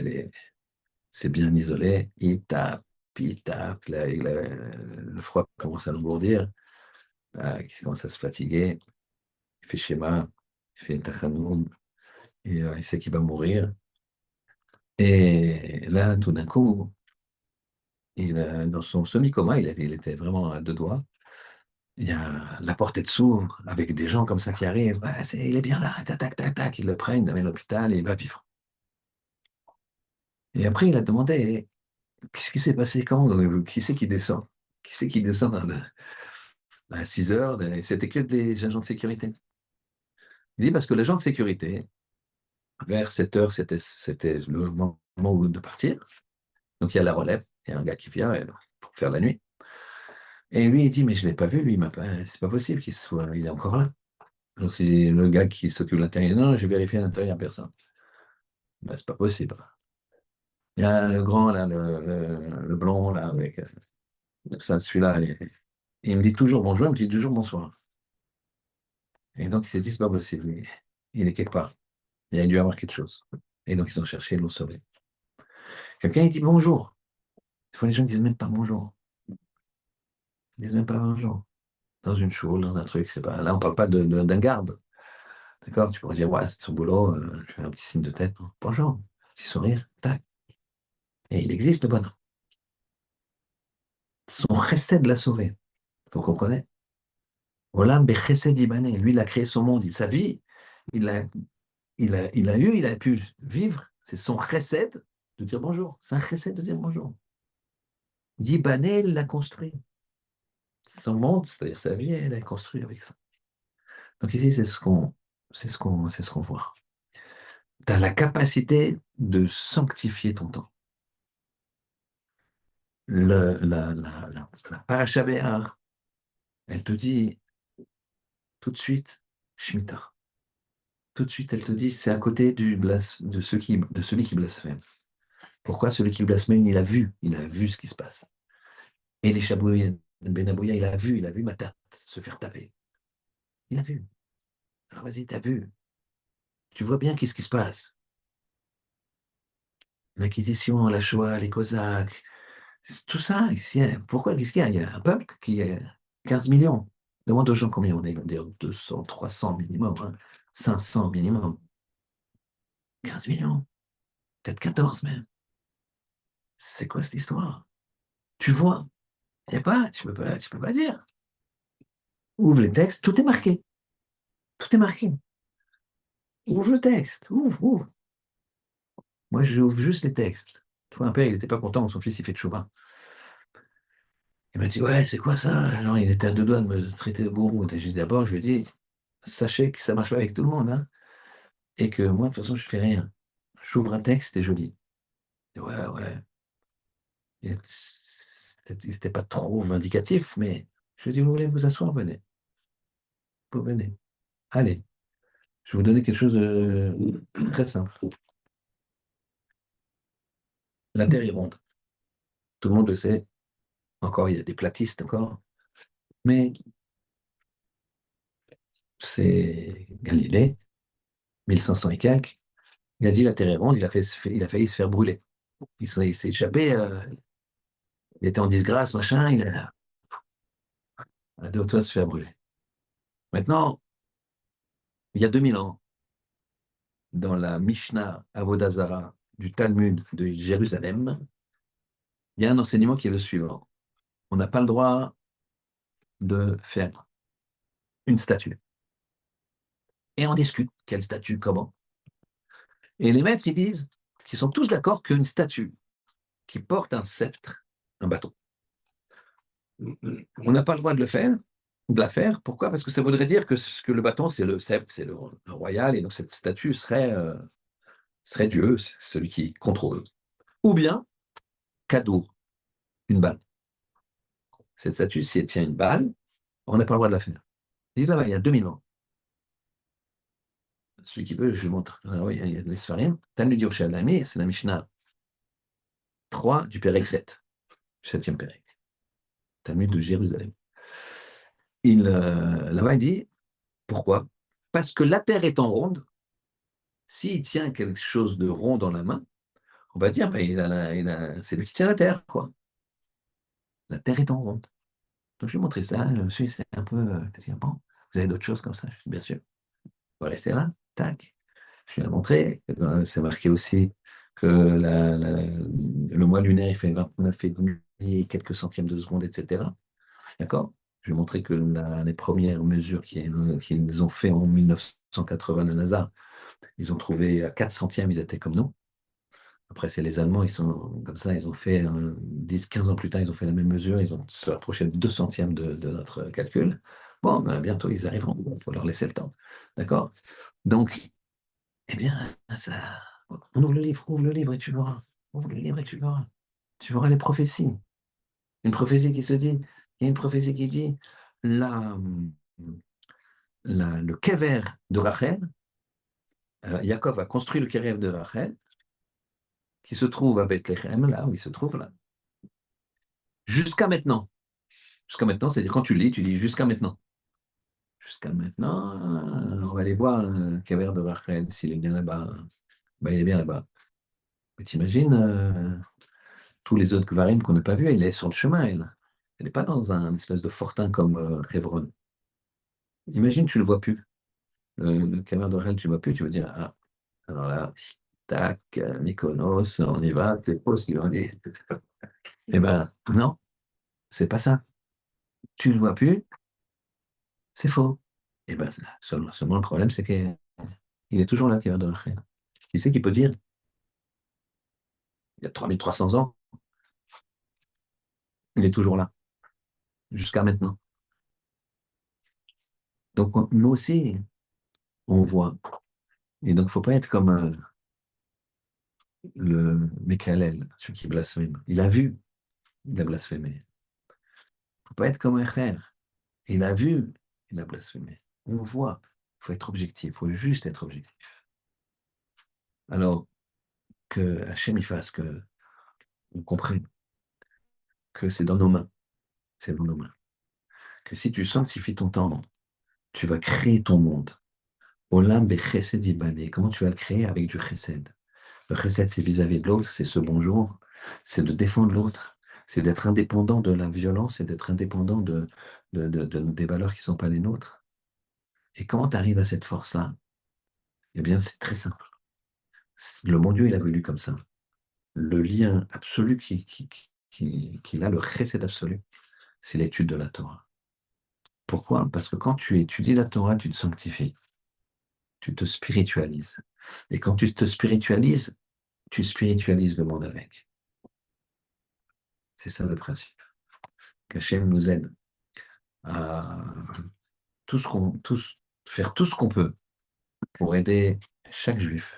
c'est bien isolé. Il tape, le froid commence à l'engourdir, il commence à se fatiguer, il fait schéma, il fait tachanoun, et il sait qu'il va mourir. Et là, tout d'un coup, dans son semi-coma, il était vraiment à deux doigts. La porte elle s'ouvre avec des gens comme ça qui arrivent. Ouais, il est bien là, tac, tac, tac, tac. Ils le prennent, ils l'amènent à l'hôpital et il va vivre. Et après, il a demandé, qu'est-ce qui s'est passé? Qui c'est qui descend? Qui c'est qui descend à 6 heures? C'était que des agents de sécurité. Il dit parce que l'agent de sécurité, vers 7 heures, c'était le moment de partir. Donc il y a la relève, il y a un gars qui vient pour faire la nuit. Et lui, il dit, mais je ne l'ai pas vu, lui, c'est pas possible il est encore là. Donc c'est le gars qui s'occupe de l'intérieur. Il dit, non, j'ai vérifié à l'intérieur, il n'y a personne. Ben, c'est pas possible. Il y a le grand, là, le blond, là, avec ça, celui-là, il me dit toujours bonjour, il me dit toujours bonsoir. Et donc il s'est dit, c'est pas possible, il est quelque part. Il a dû avoir quelque chose. Et donc ils ont cherché, ils l'ont sauvé. Quelqu'un, il dit bonjour. Des fois, les gens ne disent même pas bonjour. Ils disent même pas bonjour. Dans une choule, dans un truc, c'est pas. Là, on parle pas d'un garde. D'accord? Tu pourrais dire, ouais, c'est son boulot, je fais un petit signe de tête. Bonjour, petit sourire, tac. Et il existe, le bonhomme. Son chesed l'a sauvé. Vous comprenez? Olam bechesed ibané. Lui, il a créé son monde, sa vie, il a, il a pu vivre. C'est son chesed de dire bonjour. C'est un chesed de dire bonjour. Yibané, il l'a construit. Son monde, c'est-à-dire sa vie, elle est construite avec ça. Donc ici, c'est ce qu'on voit. Tu as la capacité de sanctifier ton temps. La paracha Béhar, elle te dit tout de suite Shemitah. Tout de suite, elle te dit c'est à côté de celui qui blasphème. Pourquoi celui qui blasphème, il a vu ce qui se passe. Et les Chabouya, Ben Abouya, il a vu Matat se faire taper. Il a vu. Alors vas-y, t'as vu. Tu vois bien qu'est-ce qui se passe. L'Inquisition, la Shoah, les Cosaques, tout ça. Pourquoi? Qu'est-ce qu'il y a? Il y a un peuple qui est 15 millions. Demande aux gens combien on est. Ils vont dire 200, 300 minimum, hein, 500 minimum. 15 millions. peut-être 14 même. C'est quoi cette histoire? Tu vois, il n'y a pas, tu peux pas dire. Ouvre les textes, tout est marqué. Tout est marqué. Ouvre le texte, ouvre. Moi, j'ouvre juste les textes. Tu vois, un père, il n'était pas content, son fils, il fait de chouva. Il m'a dit, ouais, c'est quoi ça? Alors, il était à deux doigts de me traiter de gourou. Et d'abord, je lui ai dit, sachez que ça marche pas avec tout le monde, hein, et que moi, de toute façon, je fais rien. J'ouvre un texte et je lis. Et ouais, ouais. Il n'était pas trop vindicatif, mais je lui ai dit, vous voulez vous asseoir, venez. Vous venez. Allez, je vais vous donner quelque chose de très simple. La Terre est ronde. Tout le monde le sait. Encore, il y a des platistes encore. Mais c'est Galilée, 1500 et quelques. Il a dit la Terre est ronde, il a failli se faire brûler. Il s'est échappé, il était en disgrâce, machin, il a deux doigts de se faire brûler. Maintenant, il y a 2000 ans, dans la Mishnah Avodah Zarah du Talmud de Jérusalem, il y a un enseignement qui est le suivant. On n'a pas le droit de faire une statue. Et on discute, quelle statue, comment. Et les maîtres, ils disent qu'ils sont tous d'accord qu'une statue qui porte un sceptre, un bâton, on n'a pas le droit de la faire. Pourquoi? Parce que ça voudrait dire que le bâton, c'est le sceptre, c'est le royal, et donc cette statue serait Dieu, celui qui contrôle. Ou bien, cadeau, une balle. Cette statue, si elle tient une balle, on n'a pas le droit de la faire. Ils disent là-bas, il y a 2000 ans. Celui qui veut, je lui montre. Alors, oui, il y a des Sphariens. Talmud Yerushalmi, c'est la Mishnah 3 du Pérec 7, du 7e Pérec. Talmud de Jérusalem. Là-bas, il dit, pourquoi? Parce que la terre étant ronde, s'il tient quelque chose de rond dans la main, on va dire, ben, c'est lui qui tient la terre, quoi. La terre étant ronde. Donc, je lui ai montré ça, le monsieur, c'est un peu, bon, vous avez d'autres choses comme ça? Je dis, bien sûr. On va rester là, tac. Je lui ai montré, c'est marqué aussi que le mois lunaire, il fait 29,5 quelques centièmes de seconde, etc. D'accord? Je vais montrer que les premières mesures qu'ils ont fait en 1980, la NASA, ils ont trouvé à 4 centièmes, ils étaient comme nous. Après, c'est les Allemands, ils sont comme ça, ils ont fait 10, 15 ans plus tard, ils ont fait la même mesure, ils ont se rapproché de 2 centièmes de notre calcul. Bon, ben, bientôt, ils arriveront, il faut leur laisser le temps. D'accord? Donc, eh bien, ça, on ouvre le livre et tu verras. Ouvre le livre et tu verras. Tu verras les prophéties. Une prophétie qui se dit, il y a une prophétie qui dit, la, le kever de Rachel, Yaakov a construit le kever de Rachel, qui se trouve à Bethléem, là où il se trouve là, jusqu'à maintenant. Jusqu'à maintenant, c'est-à-dire quand tu lis, tu dis jusqu'à maintenant. Jusqu'à maintenant, on va aller voir le kever de Rachel, s'il est bien là-bas. Ben, il est bien là-bas. Mais t'imagines tous les autres Kvarim qu'on n'a pas vus, elle est sur le chemin, elle. Elle n'est pas dans un espèce de fortin comme Hebron. Imagine, tu ne le vois plus. Le kever de Rachel, tu ne le vois plus, tu vas dire, ah, alors là, tac, Mykonos, on y va, c'est pas ce qu'ils vont dire. Eh ben, non, c'est pas ça. Tu le vois plus, c'est faux. Eh ben, seulement le problème, c'est qu'il est toujours là, Kevin de Rachel. Qui c'est qui peut dire, il y a 3300 ans, il est toujours là, jusqu'à maintenant. Donc, nous aussi, on voit. Et donc, il ne faut pas être comme le Mekhalel, celui qui blasphème. Il a vu, il a blasphémé. Il ne faut pas être comme un frère. Il a vu, il a blasphémé. On voit. Il faut être objectif, il faut juste être objectif. Alors, que Hachem il fasse que on comprenne que c'est dans nos mains. C'est dans nos mains. Que si tu sanctifies ton temps, tu vas créer ton monde. Olam bechesed ibane. Comment tu vas le créer? Avec du chesed. Le chesed, c'est vis-à-vis de l'autre, c'est ce bonjour, c'est de défendre l'autre, c'est d'être indépendant de la violence et d'être indépendant des valeurs qui ne sont pas les nôtres. Et comment tu arrives à cette force-là? Eh bien, c'est très simple. Le bon Dieu, il a voulu comme ça. Le lien absolu qu'il a, le chesed absolu, c'est l'étude de la Torah. Pourquoi? Parce que quand tu étudies la Torah, tu te sanctifies, tu te spiritualises. Et quand tu te spiritualises, tu spiritualises le monde avec. C'est ça le principe. Qu'Hachem nous aide à faire tout ce qu'on peut pour aider chaque juif.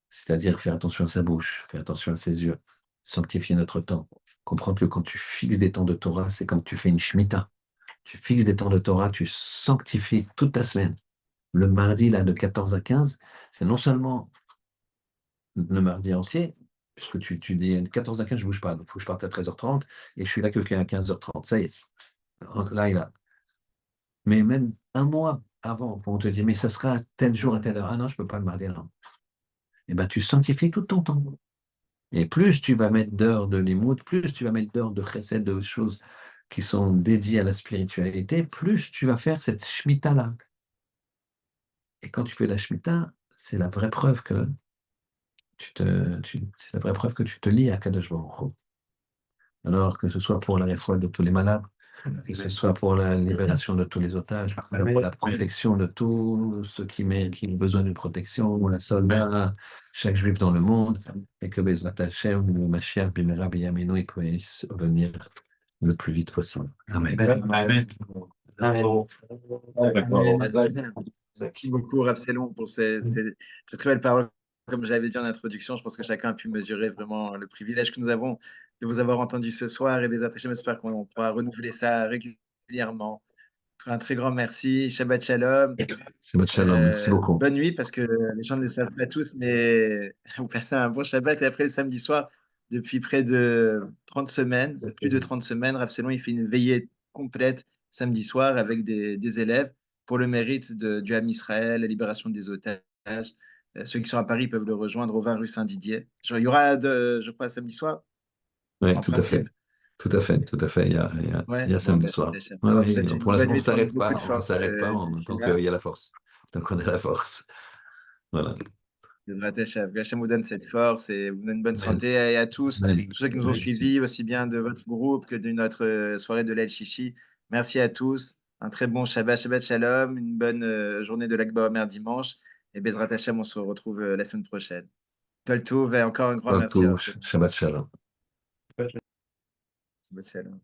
C'est-à-dire faire attention à sa bouche, faire attention à ses yeux, sanctifier notre temps. Comprendre que quand tu fixes des temps de Torah, c'est comme tu fais une shemitah. Tu fixes des temps de Torah, tu sanctifies toute ta semaine. Le mardi, là, de 14 à 15, c'est non seulement le mardi entier, puisque tu dis 14 à 15, je ne bouge pas, donc il faut que je parte à 13h30, et je suis là que à 15h30. Ça y est, là et là. Mais même un mois avant, on te dit, mais ça sera tel jour à telle heure. Ah non, je ne peux pas le mardi, non. Eh bien, tu sanctifies tout ton temps. Et plus tu vas mettre d'heures de limoud, plus tu vas mettre d'heures de chesed, de choses qui sont dédiées à la spiritualité, plus tu vas faire cette shemitah-là. Et quand tu fais la shemitah, c'est la vraie preuve que c'est la vraie preuve que tu te lis à Kadosh Baruch Hu. Alors que ce soit pour la réfoua de tous les malades, que ce soit pour la libération de tous les otages, pour la protection de tous ceux qui ont besoin d'une protection, ou la soldat, chaque juif dans le monde, et que Bezrat Hashem, le Mashiach, Bimera, Biyamino, il puisse venir le plus vite possible. Amen. Amen. Merci beaucoup, Rapselon, pour ces très belles paroles. Comme j'avais dit en introduction, je pense que chacun a pu mesurer vraiment le privilège que nous avons de vous avoir entendu ce soir. Et Bezrat Hashem, j'espère qu'on pourra renouveler ça régulièrement. Un très grand merci. Shabbat Shalom. Shabbat Shalom, merci beaucoup. Bonne nuit, parce que les gens ne le savent pas tous, mais vous passez un bon Shabbat. Et après le samedi soir, depuis près de 30 semaines, plus de 30 semaines, Rav Selon, il fait une veillée complète samedi soir avec des élèves pour le mérite du Ham Israël, la libération des otages. Ceux qui sont à Paris peuvent le rejoindre au 20 rue Saint-Didier. Il y aura, je crois, samedi soir, Oui, en tout à fait. principe. Tout à fait, tout à fait. Ouais, Il y a bon, samedi ben, soir. Ouais, alors je vous oui, souhaite pour une bonne l'instant, nuit, beaucoup de on ne force s'arrête pas d'ici tant là. qu'il y a la force. Tant qu'on a la force. Voilà. Bezrat Hashem. Hachem vous donne cette force et vous donne une bonne Amen. santé. Et à tous, Amen. tous ceux qui nous ont suivis, aussi bien de votre groupe que de notre soirée de l'El Chichi. Merci à tous. Un très bon Shabbat, Shabbat Shalom, une bonne journée de l'Akba Omer dimanche. Et Bezrat Hashem, on se retrouve la semaine prochaine. Kol Tov, et encore un grand merci. Shabbat Shalom. Shabbat Shalom.